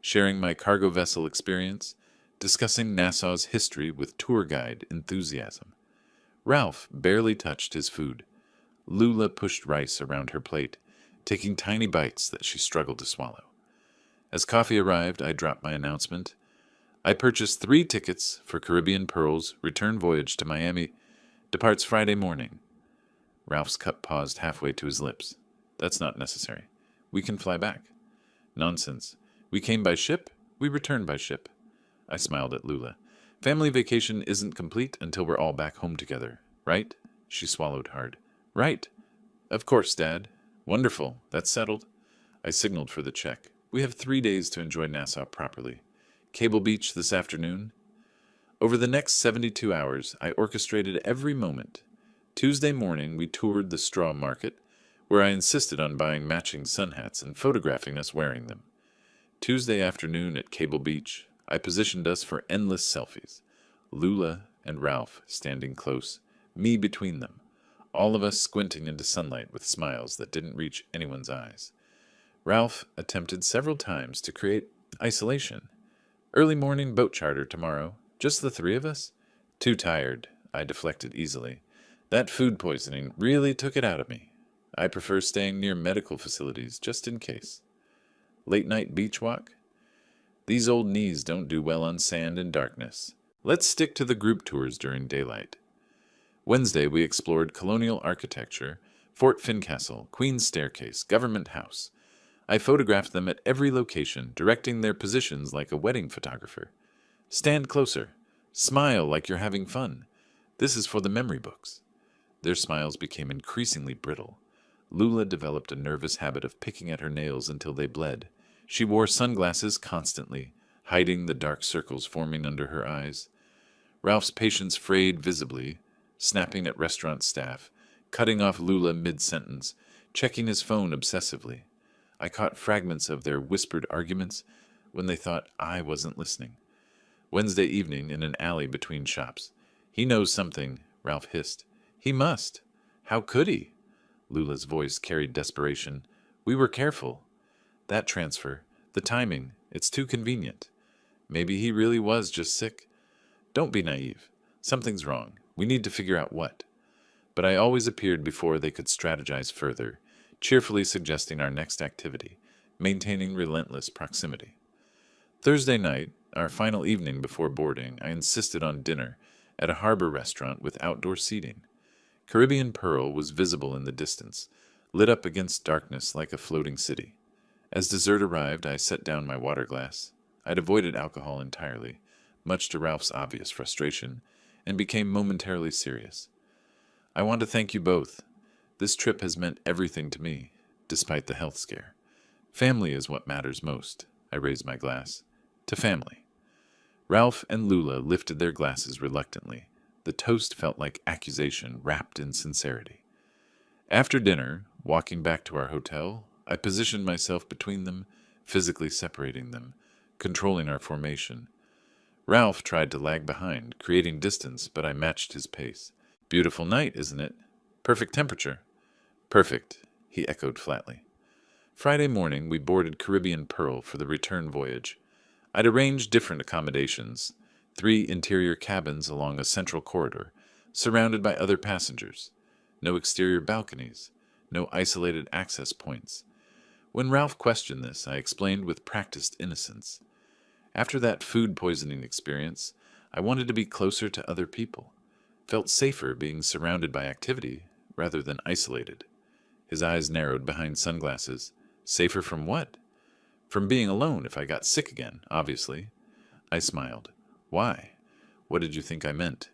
sharing my cargo vessel experience, discussing Nassau's history with tour guide enthusiasm. Ralph barely touched his food. Lula pushed rice around her plate, taking tiny bites that she struggled to swallow. As coffee arrived, I dropped my announcement. I purchased 3 tickets for Caribbean Pearl's return voyage to Miami. Departs Friday morning. Ralph's cup paused halfway to his lips. That's not necessary. We can fly back. Nonsense. We came by ship, we return by ship. I smiled at Lula. Family vacation isn't complete until we're all back home together, right? She swallowed hard. Right. Of course, Dad. Wonderful. That's settled. I signaled for the check. We have 3 days to enjoy Nassau properly. Cable Beach this afternoon. Over the next 72 hours, I orchestrated every moment. Tuesday morning, we toured the straw market, where I insisted on buying matching sun hats and photographing us wearing them. Tuesday afternoon at Cable Beach, I positioned us for endless selfies. Lula and Ralph standing close, me between them, all of us squinting into sunlight with smiles that didn't reach anyone's eyes. Ralph attempted several times to create isolation. Early morning boat charter tomorrow. Just the 3 of us? Too tired, I deflected easily. That food poisoning really took it out of me. I prefer staying near medical facilities, just in case. Late-night beach walk? These old knees don't do well on sand and darkness. Let's stick to the group tours during daylight. Wednesday, we explored colonial architecture, Fort Fincastle, Queen's Staircase, Government House. I photographed them at every location, directing their positions like a wedding photographer. Stand closer. Smile like you're having fun. This is for the memory books. Their smiles became increasingly brittle. Lula developed a nervous habit of picking at her nails until they bled. She wore sunglasses constantly, hiding the dark circles forming under her eyes. Ralph's patience frayed visibly, snapping at restaurant staff, cutting off Lula mid-sentence, checking his phone obsessively. I caught fragments of their whispered arguments when they thought I wasn't listening. Wednesday evening in an alley between shops. He knows something, Ralph hissed. He must. How could he? Lula's voice carried desperation. We were careful. That transfer, the timing, it's too convenient. Maybe he really was just sick. Don't be naive. Something's wrong. We need to figure out what. But I always appeared before they could strategize further, cheerfully suggesting our next activity, maintaining relentless proximity. Thursday night, our final evening before boarding, I insisted on dinner at a harbor restaurant with outdoor seating. Caribbean Pearl was visible in the distance, lit up against darkness like a floating city. As dessert arrived, I set down my water glass. I'd avoided alcohol entirely, much to Ralph's obvious frustration, and became momentarily serious. I want to thank you both. This trip has meant everything to me, despite the health scare. Family is what matters most. I raised my glass. To family. Ralph and Lula lifted their glasses reluctantly. The toast felt like accusation wrapped in sincerity. After dinner, walking back to our hotel, I positioned myself between them, physically separating them, controlling our formation. Ralph tried to lag behind, creating distance, but I matched his pace. Beautiful night, isn't it? Perfect temperature. Perfect, he echoed flatly. Friday morning, we boarded Caribbean Pearl for the return voyage. I'd arranged different accommodations, 3 interior cabins along a central corridor, surrounded by other passengers. No exterior balconies, no isolated access points. When Ralph questioned this, I explained with practiced innocence. After that food poisoning experience, I wanted to be closer to other people. Felt safer being surrounded by activity rather than isolated. His eyes narrowed behind sunglasses. Safer from what? From being alone if I got sick again, obviously. I smiled. Why? What did you think I meant?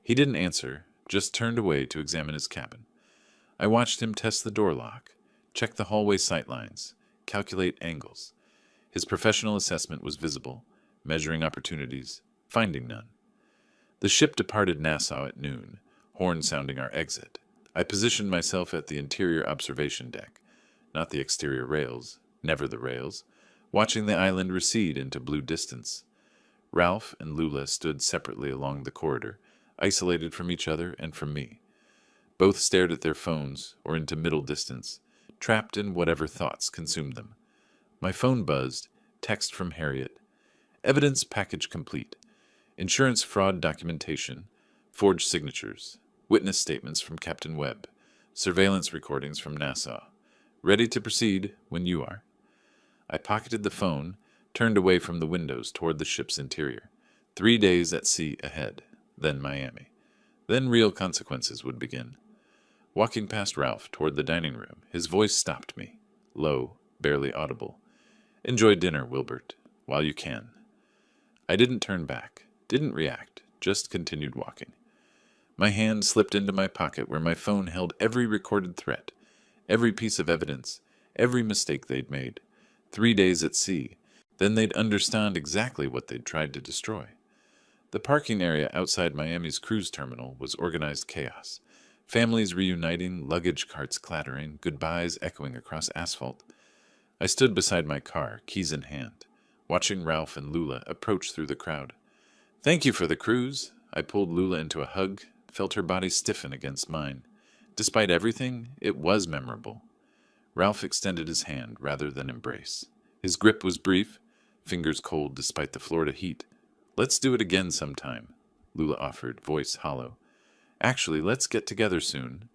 He didn't answer, just turned away to examine his cabin. I watched him test the door lock, check the hallway sightlines, calculate angles. His professional assessment was visible, measuring opportunities, finding none. The ship departed Nassau at noon, horn sounding our exit. I positioned myself at the interior observation deck, not the exterior rails, never the rails, watching the island recede into blue distance. Ralph and Lula stood separately along the corridor, isolated from each other and from me. Both stared at their phones or into middle distance, trapped in whatever thoughts consumed them. My phone buzzed, text from Harriet. Evidence package complete. Insurance fraud documentation, forged signatures, witness statements from Captain Webb, surveillance recordings from Nassau. Ready to proceed when you are. I pocketed the phone, turned away from the windows toward the ship's interior. 3 days at sea ahead, then Miami. Then real consequences would begin. Walking past Ralph toward the dining room, his voice stopped me, low, barely audible. Enjoy dinner, Wilbert, while you can. I didn't turn back, didn't react, just continued walking. My hand slipped into my pocket where my phone held every recorded threat, every piece of evidence, every mistake they'd made. 3 days at sea, then they'd understand exactly what they'd tried to destroy. The parking area outside Miami's cruise terminal was organized chaos. Families reuniting, luggage carts clattering, goodbyes echoing across asphalt. I stood beside my car, keys in hand, watching Ralph and Lula approach through the crowd. Thank you for the cruise. I pulled Lula into a hug, felt her body stiffen against mine. Despite everything, it was memorable. Ralph extended his hand rather than embrace. His grip was brief, fingers cold despite the Florida heat. Let's do it again sometime, Lula offered, voice hollow. Actually, let's get together soon.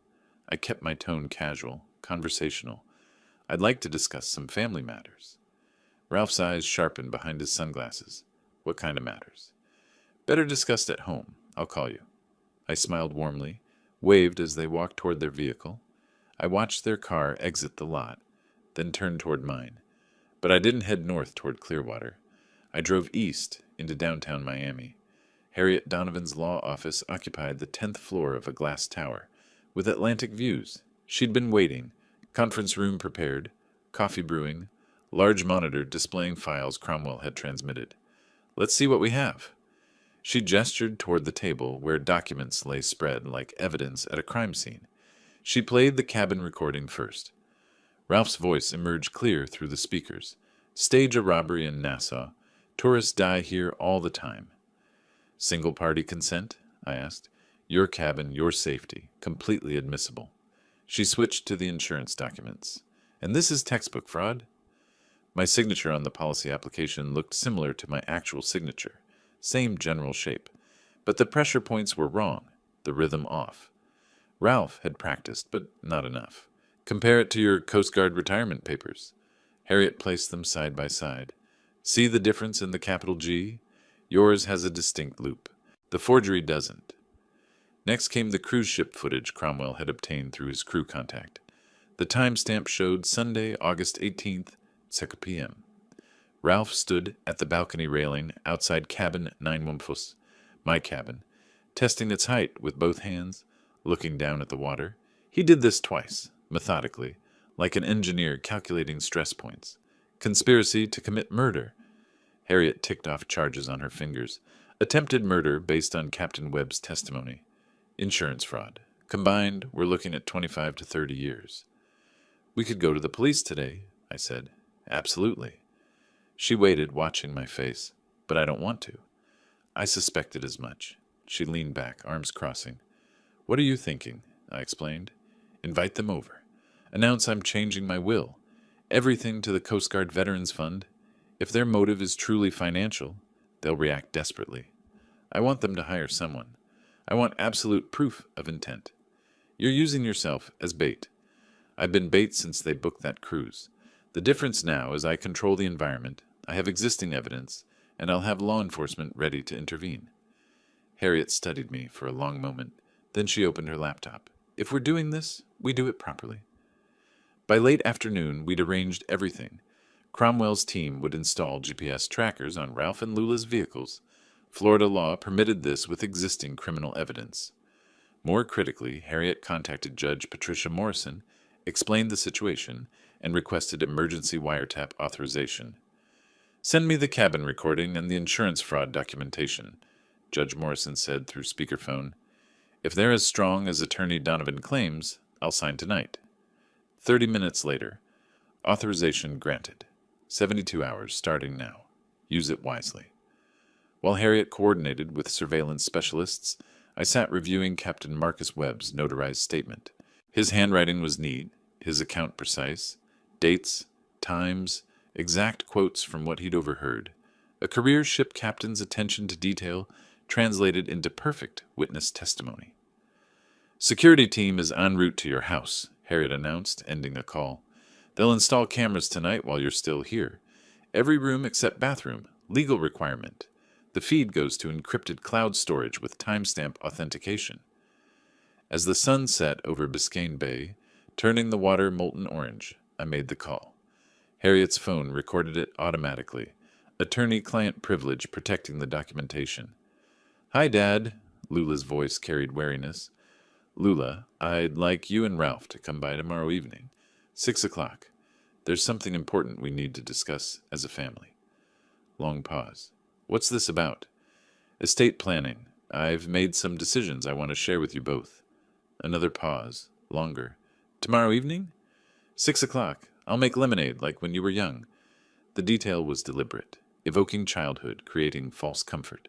I kept my tone casual, conversational. I'd like to discuss some family matters. Ralph's eyes sharpened behind his sunglasses. What kind of matters? Better discussed at home. I'll call you. I smiled warmly, waved as they walked toward their vehicle. I watched their car exit the lot, then turned toward mine. But I didn't head north toward Clearwater. I drove east into downtown Miami. Harriet Donovan's law office occupied the 10th floor of a glass tower, with Atlantic views. She'd been waiting, conference room prepared, coffee brewing, large monitor displaying files Cromwell had transmitted. Let's see what we have. She gestured toward the table where documents lay spread like evidence at a crime scene. She played the cabin recording first. Ralph's voice emerged clear through the speakers. Stage a robbery in Nassau. Tourists die here all the time. Single-party consent? I asked. Your cabin, your safety, completely admissible. She switched to the insurance documents. And this is textbook fraud? My signature on the policy application looked similar to my actual signature. Same general shape. But the pressure points were wrong, the rhythm off. Ralph had practiced, but not enough. Compare it to your Coast Guard retirement papers. Harriet placed them side by side. See the difference in the capital G? Yours has a distinct loop. The forgery doesn't. Next came the cruise ship footage Cromwell had obtained through his crew contact. The timestamp showed Sunday, August 18th, 6 p.m. Ralph stood at the balcony railing outside cabin 914, my cabin, testing its height with both hands, looking down at the water. He did this twice, methodically, like an engineer calculating stress points. Conspiracy to commit murder. Harriet ticked off charges on her fingers. Attempted murder based on Captain Webb's testimony. Insurance fraud. Combined, we're looking at 25 to 30 years. We could go to the police today, I said. Absolutely. She waited, watching my face. But I don't want to. I suspected as much. She leaned back, arms crossing. What are you thinking? I explained. Invite them over. Announce I'm changing my will. Everything to the Coast Guard Veterans Fund. If their motive is truly financial, they'll react desperately. I want them to hire someone. I want absolute proof of intent. You're using yourself as bait. I've been bait since they booked that cruise. The difference now is I control the environment, I have existing evidence, and I'll have law enforcement ready to intervene. Harriet studied me for a long moment. Then she opened her laptop. If we're doing this, we do it properly. By late afternoon, we'd arranged everything. Cromwell's team would install GPS trackers on Ralph and Lula's vehicles. Florida law permitted this with existing criminal evidence. More critically, Harriet contacted Judge Patricia Morrison, explained the situation, and requested emergency wiretap authorization. "Send me the cabin recording and the insurance fraud documentation," Judge Morrison said through speakerphone. "If they're as strong as Attorney Donovan claims, I'll sign tonight." 30 minutes later, authorization granted. 72 hours starting now. Use it wisely. While Harriet coordinated with surveillance specialists, I sat reviewing Captain Marcus Webb's notarized statement. His handwriting was neat, his account precise, dates, times, exact quotes from what he'd overheard. A career ship captain's attention to detail translated into perfect witness testimony. "Security team is en route to your house," Harriet announced, ending a call. "They'll install cameras tonight while you're still here. Every room except bathroom. Legal requirement. The feed goes to encrypted cloud storage with timestamp authentication." As the sun set over Biscayne Bay, turning the water molten orange, I made the call. Harriet's phone recorded it automatically, attorney-client privilege protecting the documentation. "Hi, Dad," Lula's voice carried wariness. "Lula, I'd like you and Ralph to come by tomorrow evening, 6 o'clock. There's something important we need to discuss as a family." Long pause. "What's this about?" "Estate planning. I've made some decisions I want to share with you both." Another pause. Longer. "Tomorrow evening?" 6 o'clock. I'll make lemonade like when you were young." The detail was deliberate, evoking childhood, creating false comfort.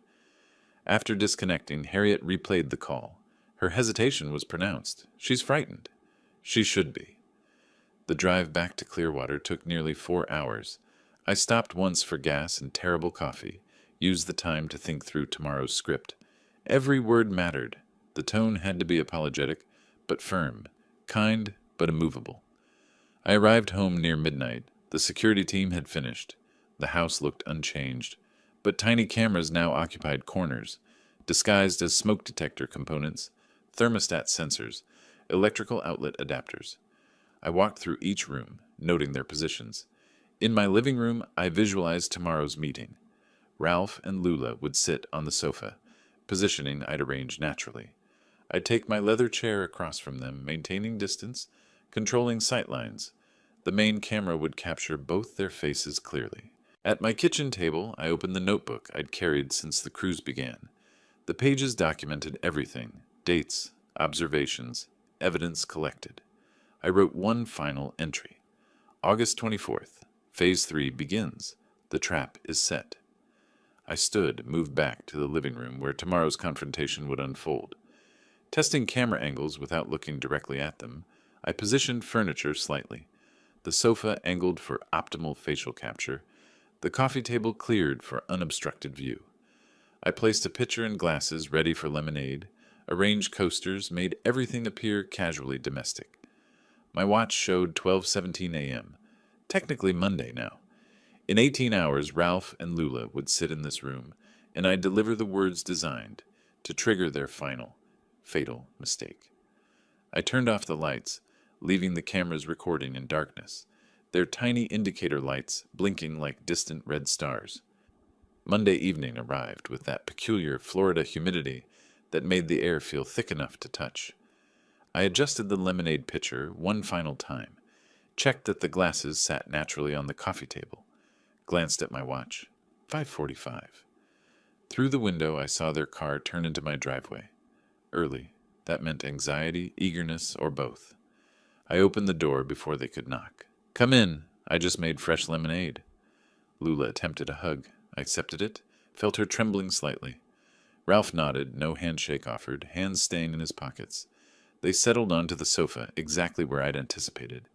After disconnecting, Harriet replayed the call. Her hesitation was pronounced. "She's frightened." She should be. The drive back to Clearwater took nearly 4 hours. I stopped once for gas and terrible coffee, used the time to think through tomorrow's script. Every word mattered. The tone had to be apologetic, but firm, kind, but immovable. I arrived home near midnight. The security team had finished. The house looked unchanged, but tiny cameras now occupied corners, disguised as smoke detector components, thermostat sensors, electrical outlet adapters. I walked through each room, noting their positions. In my living room, I visualized tomorrow's meeting. Ralph and Lula would sit on the sofa, positioning I'd arrange naturally. I'd take my leather chair across from them, maintaining distance, controlling sightlines. The main camera would capture both their faces clearly. At my kitchen table, I opened the notebook I'd carried since the cruise began. The pages documented everything: dates, observations, evidence collected. I wrote one final entry. August 24th. Phase 3 begins. The trap is set. I stood, moved back to the living room where tomorrow's confrontation would unfold. Testing camera angles without looking directly at them, I positioned furniture slightly. The sofa angled for optimal facial capture, the coffee table cleared for unobstructed view. I placed a pitcher and glasses ready for lemonade, arranged coasters, made everything appear casually domestic. My watch showed 12:17 a.m., technically Monday now. In 18 hours, Ralph and Lula would sit in this room, and I'd deliver the words designed to trigger their final, fatal mistake. I turned off the lights, leaving the cameras recording in darkness, their tiny indicator lights blinking like distant red stars. Monday evening arrived with that peculiar Florida humidity that made the air feel thick enough to touch. I adjusted the lemonade pitcher one final time, checked that the glasses sat naturally on the coffee table, glanced at my watch. 5:45. Through the window, I saw their car turn into my driveway. Early. That meant anxiety, eagerness, or both. I opened the door before they could knock. "Come in. I just made fresh lemonade." Lula attempted a hug. I accepted it, felt her trembling slightly. Ralph nodded, no handshake offered, hands staying in his pockets. They settled onto the sofa, exactly where I'd anticipated.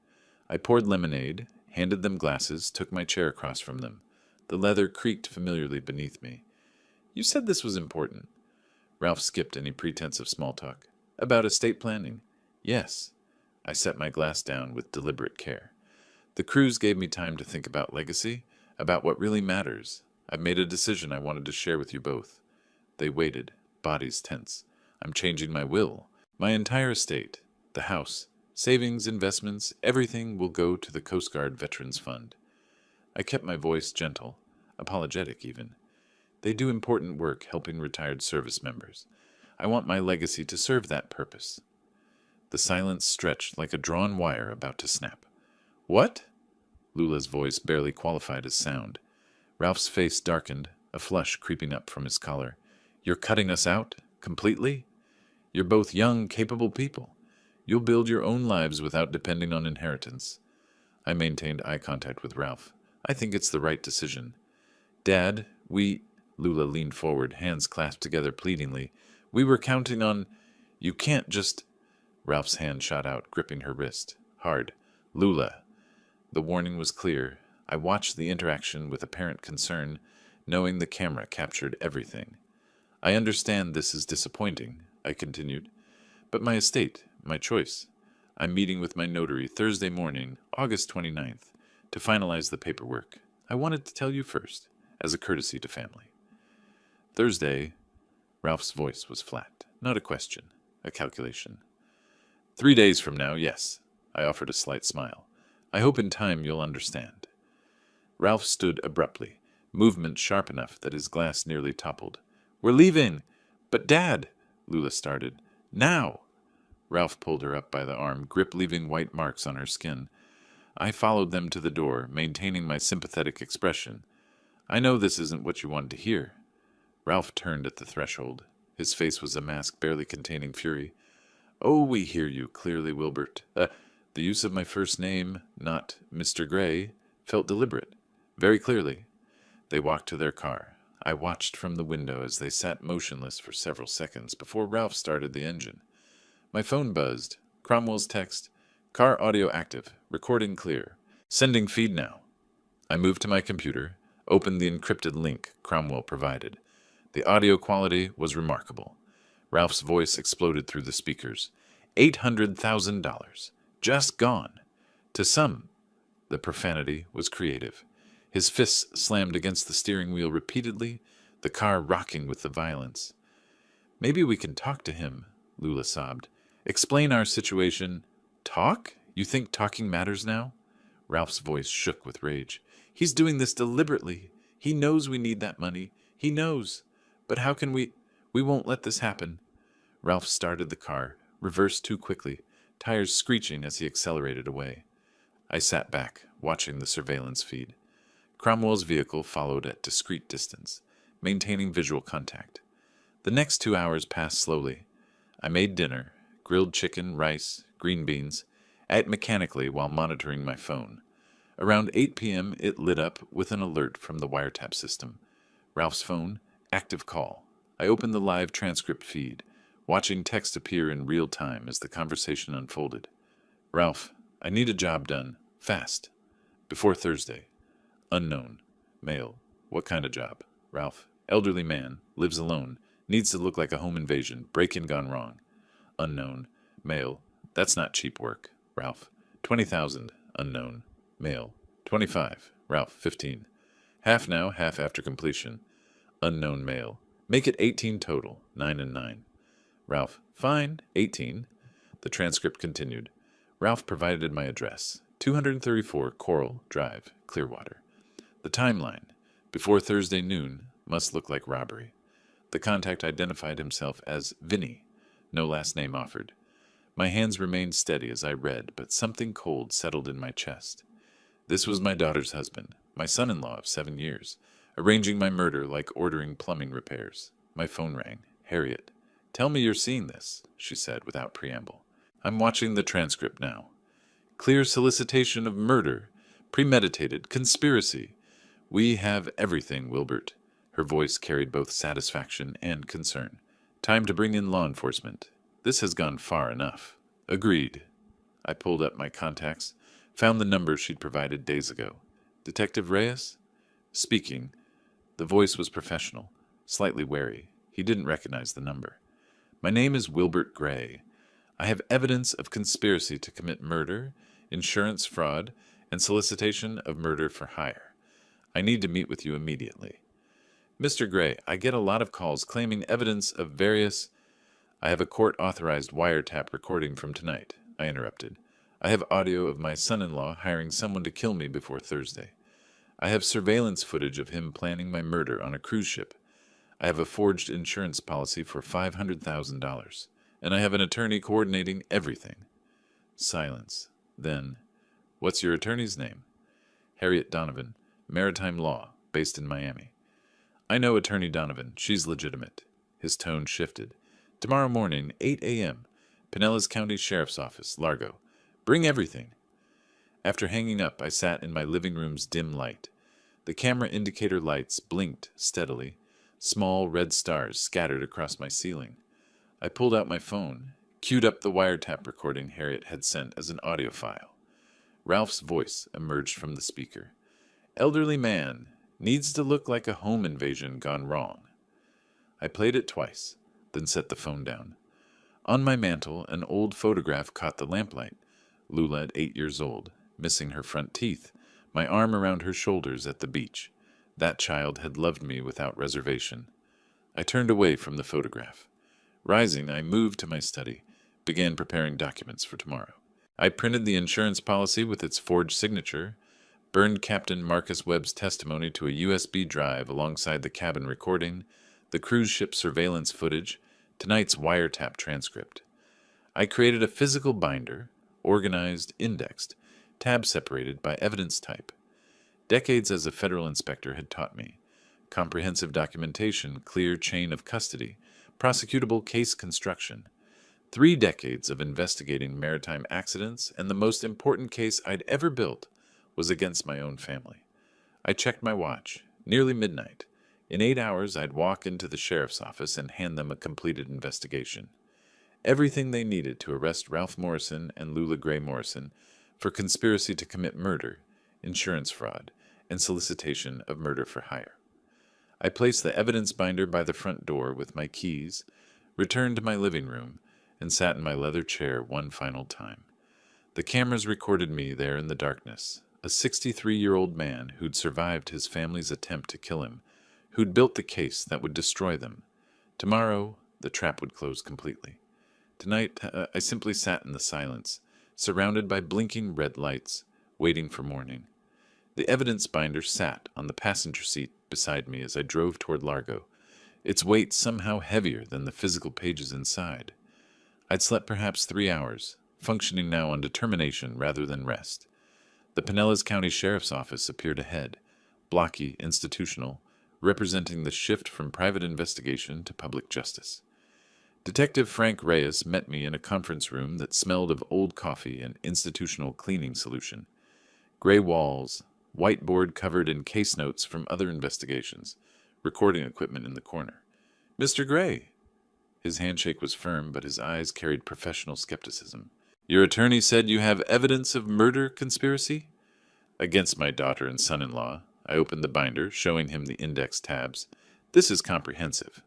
I poured lemonade, handed them glasses, took my chair across from them. The leather creaked familiarly beneath me. "You said this was important." Ralph skipped any pretense of small talk. "About estate planning?" "Yes." I set my glass down with deliberate care. "The cruise gave me time to think about legacy, about what really matters. I've made a decision I wanted to share with you both." They waited, bodies tense. "I'm changing my will. My entire estate, the house, savings, investments, everything will go to the Coast Guard Veterans Fund." I kept my voice gentle, apologetic even. They do important work helping retired service members. I want my legacy to serve that purpose. The silence stretched like a drawn wire about to snap. What? Lula's voice barely qualified as sound. Ralph's face darkened, a flush creeping up from his collar. You're cutting us out? Completely? You're both young, capable people. You'll build your own lives without depending on inheritance. I maintained eye contact with Ralph. I think it's the right decision. Dad, Lula leaned forward, hands clasped together pleadingly. We were counting on... You can't just... Ralph's hand shot out, gripping her wrist. Hard. Lula. The warning was clear. I watched the interaction with apparent concern, knowing the camera captured everything. I understand this is disappointing, I continued. But my estate, my choice. I'm meeting with my notary Thursday morning, August 29th, to finalize the paperwork. I wanted to tell you first, as a courtesy to family. Thursday, Ralph's voice was flat. Not a question, a calculation. 3 days from now, yes. I offered a slight smile. I hope in time you'll understand. Ralph stood abruptly, movement sharp enough that his glass nearly toppled. We're leaving! But Dad! Lula started. Now! Ralph pulled her up by the arm, grip leaving white marks on her skin. I followed them to the door, maintaining my sympathetic expression. I know this isn't what you wanted to hear. Ralph turned at the threshold. His face was a mask barely containing fury. Oh, we hear you clearly, Wilbert. The use of my first name, not Mr. Gray, felt deliberate. Very clearly. They walked to their car. I watched from the window as they sat motionless for several seconds before Ralph started the engine. My phone buzzed. Cromwell's text. Car audio active. Recording clear. Sending feed now. I moved to my computer, opened the encrypted link Cromwell provided. The audio quality was remarkable. Ralph's voice exploded through the speakers. $800,000. Just gone. To some, the profanity was creative. His fists slammed against the steering wheel repeatedly, the car rocking with the violence. Maybe we can talk to him, Lula sobbed. Explain our situation. Talk? You think talking matters now? Ralph's voice shook with rage. He's doing this deliberately. He knows we need that money. He knows. But how can we... We won't let this happen. Ralph started the car, reversed too quickly, tires screeching as he accelerated away. I sat back, watching the surveillance feed. Cromwell's vehicle followed at discreet distance, maintaining visual contact. The next 2 hours passed slowly. I made dinner, grilled chicken, rice, green beans, ate mechanically while monitoring my phone. Around 8 p.m., it lit up with an alert from the wiretap system. Ralph's phone, active call. I opened the live transcript feed, watching text appear in real time as the conversation unfolded. Ralph, I need a job done. Fast. Before Thursday. Unknown. Male. What kind of job? Ralph. Elderly man. Lives alone. Needs to look like a home invasion. Break-in gone wrong. Unknown. Male. That's not cheap work. Ralph. 20,000. Unknown. Male. 25. Ralph. 15. Half now, half after completion. Unknown male. Make it 18 total. 9 and 9. Ralph. Fine. 18. The transcript continued. Ralph provided my address. 234 Coral Drive, Clearwater. The timeline. Before Thursday noon must look like robbery. The contact identified himself as Vinny. No last name offered. My hands remained steady as I read, but something cold settled in my chest. This was my daughter's husband, my son-in-law of 7 years, arranging my murder like ordering plumbing repairs. My phone rang. Harriet. Tell me you're seeing this, she said without preamble. I'm watching the transcript now. Clear solicitation of murder. Premeditated. Conspiracy. We have everything, Wilbert. Her voice carried both satisfaction and concern. Time to bring in law enforcement. This has gone far enough. Agreed. I pulled up my contacts, found the number she'd provided days ago. Detective Reyes? Speaking. The voice was professional, slightly wary. He didn't recognize the number. My name is Wilbert Gray. I have evidence of conspiracy to commit murder, insurance fraud, and solicitation of murder for hire. I need to meet with you immediately. Mr. Gray, I get a lot of calls claiming evidence of various... I have a court-authorized wiretap recording from tonight, I interrupted. I have audio of my son-in-law hiring someone to kill me before Thursday. I have surveillance footage of him planning my murder on a cruise ship. I have a forged insurance policy for $500,000, and I have an attorney coordinating everything. Silence. Then, what's your attorney's name? Harriet Donovan, Maritime Law, based in Miami. I know Attorney Donovan. She's legitimate. His tone shifted. Tomorrow morning, 8 a.m., Pinellas County Sheriff's Office, Largo. Bring everything. After hanging up, I sat in my living room's dim light. The camera indicator lights blinked steadily. Small red stars scattered across my ceiling. I pulled out my phone, queued up the wiretap recording Harriet had sent as an audio file. Ralph's voice emerged from the speaker. Elderly man. Needs to look like a home invasion gone wrong. I played it twice, then set the phone down. On my mantel, an old photograph caught the lamplight. Lula at 8 years old, missing her front teeth, my arm around her shoulders at the beach. That child had loved me without reservation. I turned away from the photograph. Rising, I moved to my study, began preparing documents for tomorrow. I printed the insurance policy with its forged signature, burned Captain Marcus Webb's testimony to a USB drive alongside the cabin recording, the cruise ship surveillance footage, tonight's wiretap transcript. I created a physical binder, organized, indexed, tab-separated by evidence type. Decades as a federal inspector had taught me. Comprehensive documentation, clear chain of custody, prosecutable case construction. 3 decades of investigating maritime accidents, and the most important case I'd ever built was against my own family. I checked my watch. Nearly midnight. In 8 hours, I'd walk into the sheriff's office and hand them a completed investigation. Everything they needed to arrest Ralph Morrison and Lula Gray Morrison for conspiracy to commit murder, insurance fraud, and solicitation of murder for hire. I placed the evidence binder by the front door with my keys, returned to my living room, and sat in my leather chair one final time. The cameras recorded me there in the darkness, a 63-year-old man who'd survived his family's attempt to kill him, who'd built the case that would destroy them. Tomorrow, the trap would close completely. Tonight, I simply sat in the silence, surrounded by blinking red lights, waiting for morning. The evidence binder sat on the passenger seat beside me as I drove toward Largo, its weight somehow heavier than the physical pages inside. I'd slept perhaps 3 hours, functioning now on determination rather than rest. The Pinellas County Sheriff's Office appeared ahead, blocky, institutional, representing the shift from private investigation to public justice. Detective Frank Reyes met me in a conference room that smelled of old coffee and institutional cleaning solution. Gray walls, whiteboard covered in case notes from other investigations, recording equipment in the corner. Mr. Gray. His handshake was firm, but his eyes carried professional skepticism. Your attorney said you have evidence of murder conspiracy? Against my daughter and son-in-law. I opened the binder, showing him the index tabs. This is comprehensive.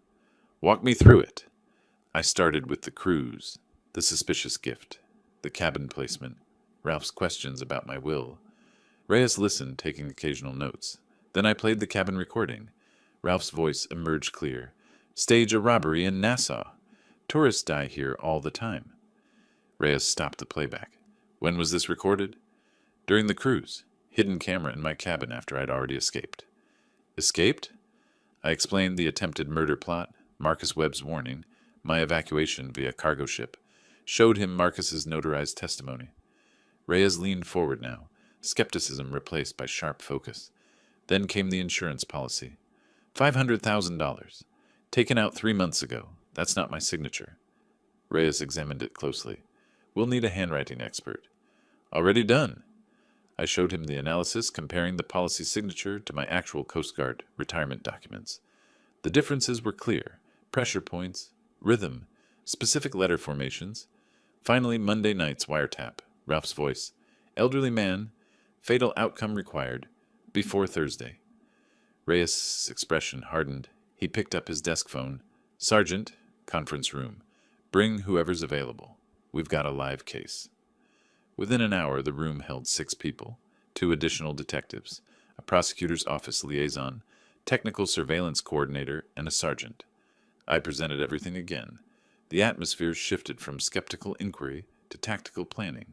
Walk me through it. I started with the cruise, the suspicious gift, the cabin placement, Ralph's questions about my will. Reyes listened, taking occasional notes. Then I played the cabin recording. Ralph's voice emerged clear. Stage a robbery in Nassau. Tourists die here all the time. Reyes stopped the playback. When was this recorded? During the cruise. Hidden camera in my cabin after I'd already escaped. Escaped? I explained the attempted murder plot, Marcus Webb's warning, my evacuation via cargo ship, showed him Marcus's notarized testimony. Reyes leaned forward now, skepticism replaced by sharp focus. Then came the insurance policy. $500,000. Taken out 3 months ago. That's not my signature. Reyes examined it closely. We'll need a handwriting expert. Already done. I showed him the analysis comparing the policy signature to my actual Coast Guard retirement documents. The differences were clear. Pressure points, rhythm, specific letter formations. Finally, Monday night's wiretap. Ralph's voice. Elderly man. Fatal outcome required. Before Thursday. Reyes' expression hardened. He picked up his desk phone. Sergeant, conference room. Bring whoever's available. We've got a live case. Within an hour, the room held 6 people, 2 additional detectives, a prosecutor's office liaison, technical surveillance coordinator, and a sergeant. I presented everything again. The atmosphere shifted from skeptical inquiry to tactical planning.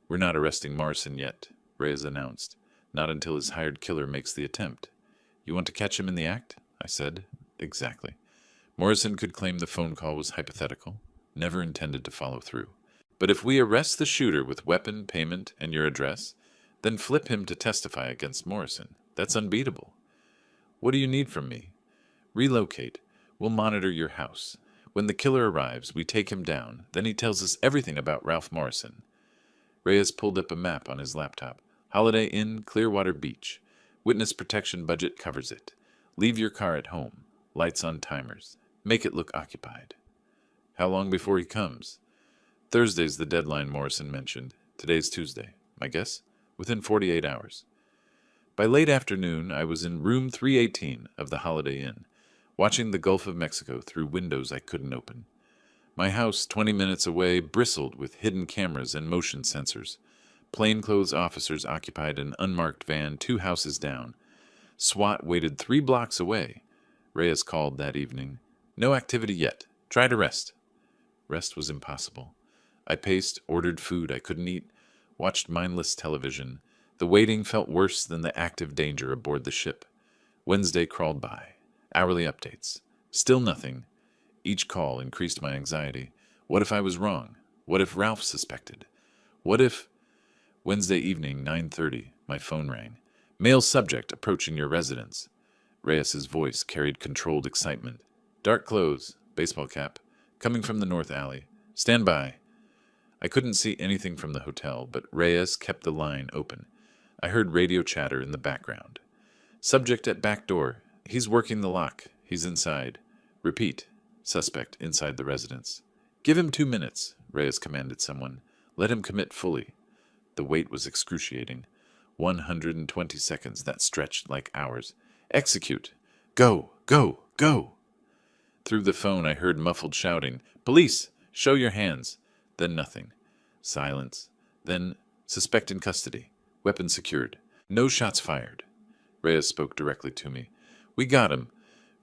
We're not arresting Morrison yet, Reyes announced. Not until his hired killer makes the attempt. You want to catch him in the act? I said. Exactly. Morrison could claim the phone call was hypothetical, never intended to follow through. But if we arrest the shooter with weapon, payment, and your address, then flip him to testify against Morrison. That's unbeatable. What do you need from me? Relocate. We'll monitor your house. When the killer arrives, we take him down. Then he tells us everything about Ralph Morrison. Reyes pulled up a map on his laptop. Holiday Inn, Clearwater Beach. Witness protection budget covers it. Leave your car at home. Lights on timers. Make it look occupied. How long before he comes? Thursday's the deadline Morrison mentioned. Today's Tuesday. My guess? Within 48 hours. By late afternoon, I was in room 318 of the Holiday Inn, watching the Gulf of Mexico through windows I couldn't open. My house, 20 minutes away, bristled with hidden cameras and motion sensors. Plainclothes officers occupied an unmarked van 2 houses down. SWAT waited 3 blocks away. Reyes called that evening. No activity yet. Try to rest. Rest was impossible. I paced, ordered food I couldn't eat, watched mindless television. The waiting felt worse than the active danger aboard the ship. Wednesday crawled by. Hourly updates. Still nothing. Each call increased my anxiety. What if I was wrong? What if Ralph suspected? What if... Wednesday evening, 9:30, my phone rang. Male subject approaching your residence. Reyes's voice carried controlled excitement. Dark clothes, baseball cap, coming from the north alley. Stand by. I couldn't see anything from the hotel, but Reyes kept the line open. I heard radio chatter in the background. Subject at back door. He's working the lock. He's inside. Repeat. Suspect inside the residence. Give him 2 minutes, Reyes commanded someone. Let him commit fully. The wait was excruciating. 120 seconds that stretched like hours. Execute. Go, go, go. Through the phone I heard muffled shouting. Police! Show your hands. Then nothing. Silence. Then suspect in custody. Weapon secured. No shots fired. Reyes spoke directly to me. We got him.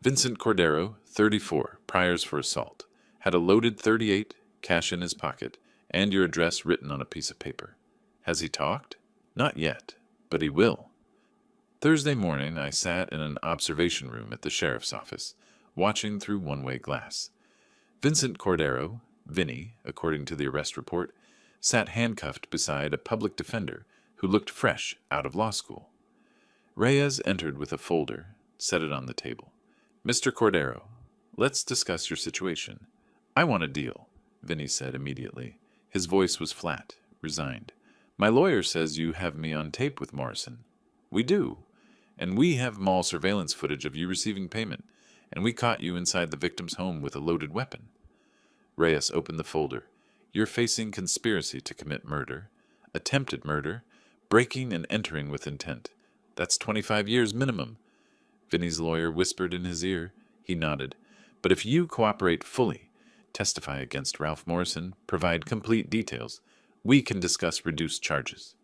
Vincent Cordero, 34, priors for assault. Had a loaded .38, cash in his pocket, and your address written on a piece of paper. Has he talked? Not yet, but he will. Thursday morning, I sat in an observation room at the sheriff's office, watching through one-way glass. Vincent Cordero, Vinny, according to the arrest report, sat handcuffed beside a public defender who looked fresh out of law school. Reyes entered with a folder, set it on the table. Mr. Cordero, let's discuss your situation. I want a deal, Vinny said immediately. His voice was flat, resigned. My lawyer says you have me on tape with Morrison. We do. And we have mall surveillance footage of you receiving payment, and we caught you inside the victim's home with a loaded weapon. Reyes opened the folder. You're facing conspiracy to commit murder, attempted murder, breaking and entering with intent. That's 25 years minimum. Vinny's lawyer whispered in his ear. He nodded. But if you cooperate fully, testify against Ralph Morrison, provide complete details, we can discuss reduced charges.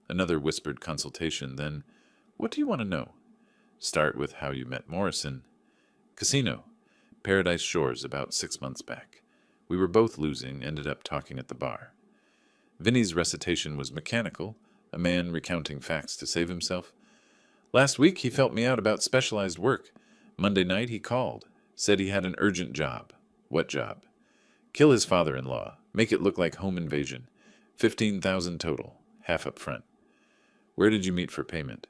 Another whispered consultation, then, what do you want to know? Start with how you met Morrison. Casino. Paradise Shores about 6 months back. We were both losing, ended up talking at the bar. Vinny's recitation was mechanical, a man recounting facts to save himself. Last week he felt me out about specialized work. Monday night he called, said he had an urgent job. What job? Kill his father-in-law, make it look like home invasion. 15,000 total, half up front. Where did you meet for payment?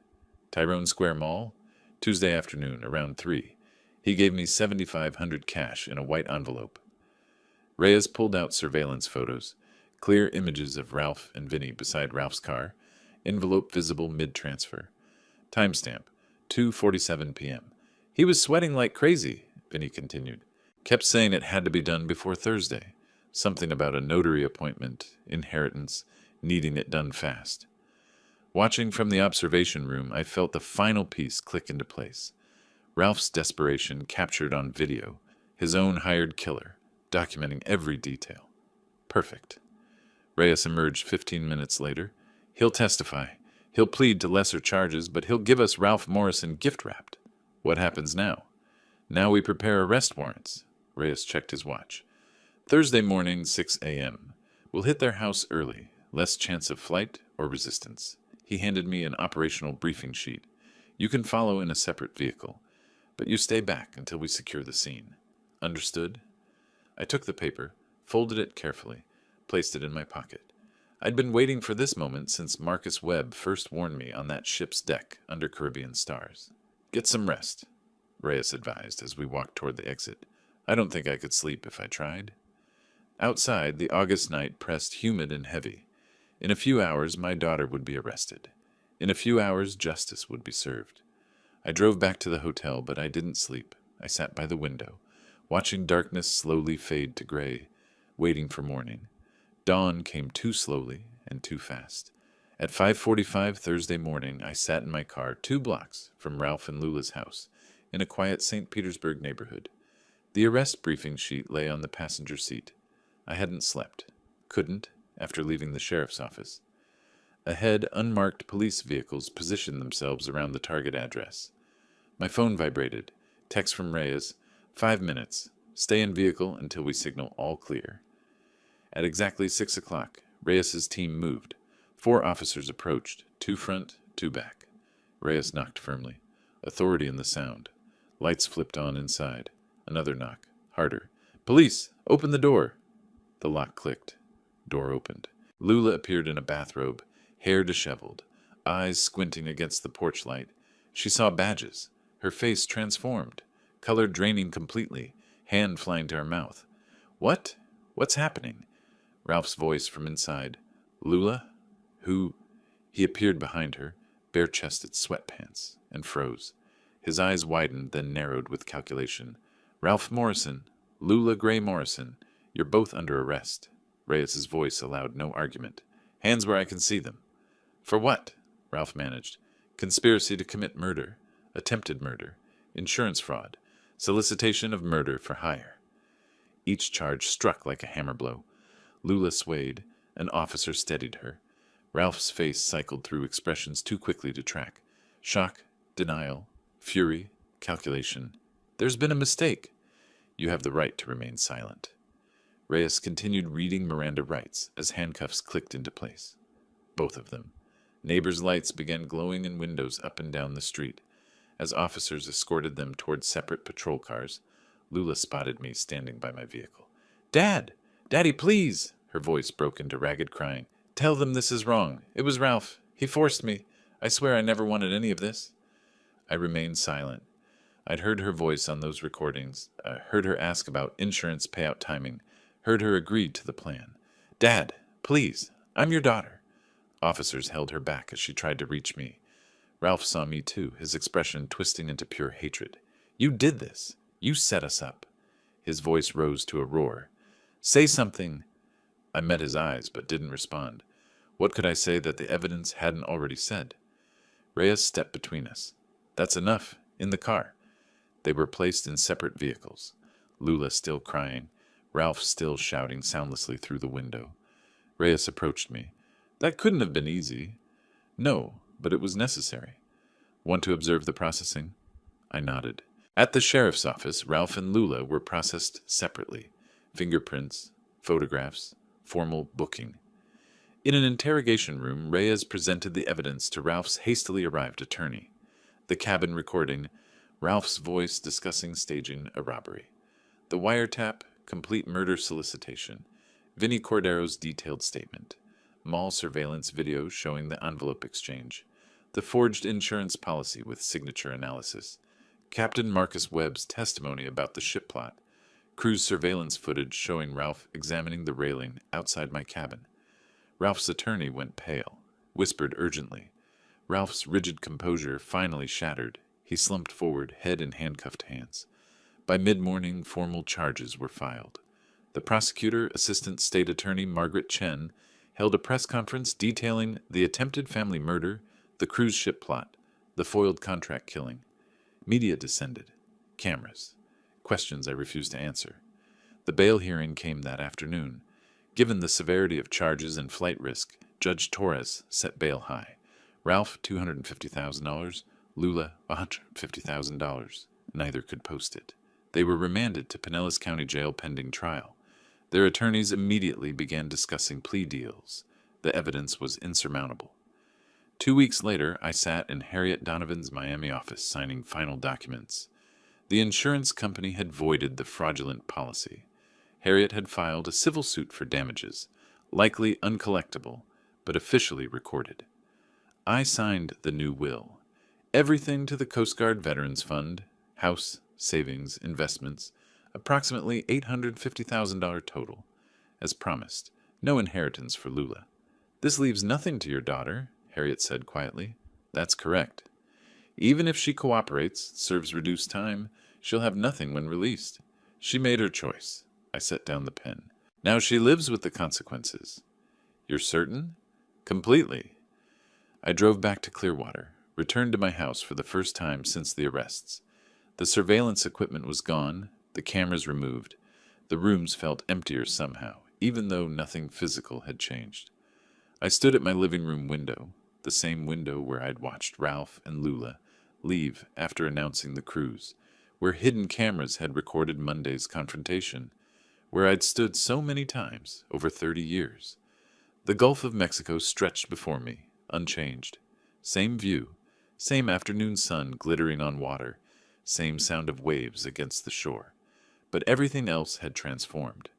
Tyrone Square Mall? Tuesday afternoon, around 3. He gave me $7,500 cash in a white envelope. Reyes pulled out surveillance photos, clear images of Ralph and Vinny beside Ralph's car, envelope visible mid-transfer. Timestamp, 2:47 p.m. He was sweating like crazy, Vinny continued. Kept saying it had to be done before Thursday. Something about a notary appointment, inheritance, needing it done fast. Watching from the observation room, I felt the final piece click into place. Ralph's desperation captured on video, his own hired killer, documenting every detail. Perfect. Reyes emerged 15 minutes later. He'll testify. He'll plead to lesser charges, but he'll give us Ralph Morrison gift-wrapped. What happens now? Now we prepare arrest warrants. Reyes checked his watch. Thursday morning, 6 a.m. We'll hit their house early. Less chance of flight or resistance. He handed me an operational briefing sheet. You can follow in a separate vehicle, but you stay back until we secure the scene. Understood? I took the paper, folded it carefully, placed it in my pocket. I'd been waiting for this moment since Marcus Webb first warned me on that ship's deck under Caribbean stars. Get some rest, Reyes advised as we walked toward the exit. I don't think I could sleep if I tried. Outside, the August night pressed humid and heavy. In a few hours, my daughter would be arrested. In a few hours, justice would be served. I drove back to the hotel, but I didn't sleep. I sat by the window, watching darkness slowly fade to gray, waiting for morning. Dawn came too slowly and too fast. At 5:45 Thursday morning, I sat in my car 2 blocks from Ralph and Lula's house in a quiet St. Petersburg neighborhood. The arrest briefing sheet lay on the passenger seat. I hadn't slept. Couldn't, after leaving the sheriff's office. Ahead, unmarked police vehicles positioned themselves around the target address. My phone vibrated. Text from Reyes, 5 minutes. Stay in vehicle until we signal all clear. At exactly 6 o'clock, Reyes's team moved. 4 officers approached, 2 front, 2 back. Reyes knocked firmly. Authority in the sound. Lights flipped on inside. Another knock. Harder. Police! Open the door! The lock clicked. Door opened. Lula appeared in a bathrobe, hair disheveled, eyes squinting against the porch light. She saw badges. Her face transformed, color draining completely, hand flying to her mouth. What? What's happening? Ralph's voice from inside. Lula? Who? He appeared behind her, bare-chested sweatpants, and froze. His eyes widened, then narrowed with calculation. Ralph Morrison, Lula Gray Morrison, you're both under arrest. Reyes's voice allowed no argument. Hands where I can see them. For what? Ralph managed. Conspiracy to commit murder, attempted murder, insurance fraud, solicitation of murder for hire. Each charge struck like a hammer blow. Lula swayed. An officer steadied her. Ralph's face cycled through expressions too quickly to track. Shock, denial, fury, calculation. There's been a mistake. You have the right to remain silent. Reyes continued reading Miranda rights as handcuffs clicked into place. Both of them. Neighbors' lights began glowing in windows up and down the street. As officers escorted them toward separate patrol cars, Lula spotted me standing by my vehicle. Dad! Daddy, please! Her voice broke into ragged crying. Tell them this is wrong. It was Ralph. He forced me. I swear I never wanted any of this. I remained silent. I'd heard her voice on those recordings, heard her ask about insurance payout timing, heard her agree to the plan. Dad, please, I'm your daughter. Officers held her back as she tried to reach me. Ralph saw me too, his expression twisting into pure hatred. You did this. You set us up. His voice rose to a roar. Say something. I met his eyes, but didn't respond. What could I say that the evidence hadn't already said? Reyes stepped between us. That's enough. In the car. They were placed in separate vehicles. Lula still crying, Ralph still shouting soundlessly through the window. Reyes approached me. That couldn't have been easy. No, but it was necessary. Want to observe the processing? I nodded. At the sheriff's office, Ralph and Lula were processed separately. Fingerprints, photographs, formal booking. In an interrogation room, Reyes presented the evidence to Ralph's hastily arrived attorney. The cabin recording, Ralph's voice discussing staging a robbery. The wiretap, complete murder solicitation. Vinnie Cordero's detailed statement. Mall surveillance video showing the envelope exchange. The forged insurance policy with signature analysis. Captain Marcus Webb's testimony about the ship plot. Cruise surveillance footage showing Ralph examining the railing outside my cabin. Ralph's attorney went pale, whispered urgently. Ralph's rigid composure finally shattered. He slumped forward, head in handcuffed hands. By mid-morning, formal charges were filed. The prosecutor, Assistant State Attorney Margaret Chen, held a press conference detailing the attempted family murder, the cruise ship plot, the foiled contract killing. Media descended. Cameras. Questions I refused to answer. The bail hearing came that afternoon. Given the severity of charges and flight risk, Judge Torres set bail high. Ralph, $250,000. Lula, $150,000. Neither could post it. They were remanded to Pinellas County Jail pending trial. Their attorneys immediately began discussing plea deals. The evidence was insurmountable. 2 weeks later, I sat in Harriet Donovan's Miami office signing final documents. The insurance company had voided the fraudulent policy. Harriet had filed a civil suit for damages, likely uncollectible, but officially recorded. I signed the new will. Everything to the Coast Guard Veterans Fund, house, savings, investments, approximately $850,000 total. As promised, no inheritance for Lula. This leaves nothing to your daughter, Harriet said quietly. That's correct. Even if she cooperates, serves reduced time, she'll have nothing when released. She made her choice. I set down the pen. Now she lives with the consequences. You're certain? Completely. I drove back to Clearwater, returned to my house for the first time since the arrests. The surveillance equipment was gone, the cameras removed. The rooms felt emptier somehow, even though nothing physical had changed. I stood at my living room window, the same window where I'd watched Ralph and Lula leave after announcing the cruise, where hidden cameras had recorded Monday's confrontation, where I'd stood so many times over 30 years. The Gulf of Mexico stretched before me, unchanged. Same view, same afternoon sun glittering on water, same sound of waves against the shore. But everything else had transformed.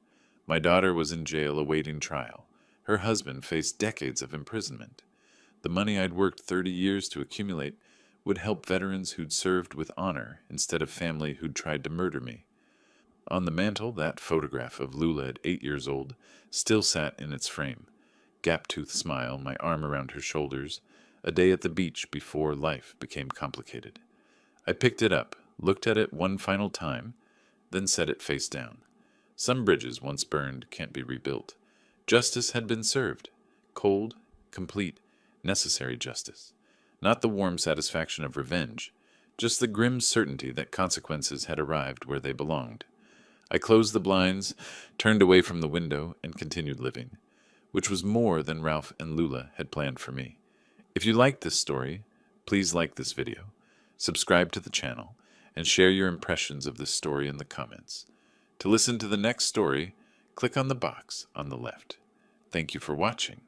My daughter was in jail awaiting trial. Her husband faced decades of imprisonment. The money I'd worked 30 years to accumulate would help veterans who'd served with honor instead of family who'd tried to murder me. On the mantel, that photograph of Lula at 8 years old still sat in its frame. Gap-toothed smile, my arm around her shoulders, a day at the beach before life became complicated. I picked it up, looked at it one final time, then set it face down. Some bridges once burned can't be rebuilt. Justice had been served. Cold, complete, necessary justice. Not the warm satisfaction of revenge, just the grim certainty that consequences had arrived where they belonged. I closed the blinds, turned away from the window, and continued living, which was more than Ralph and Lula had planned for me. If you liked this story, please like this video, subscribe to the channel, and share your impressions of this story in the comments. To listen to the next story, click on the box on the left. Thank you for watching.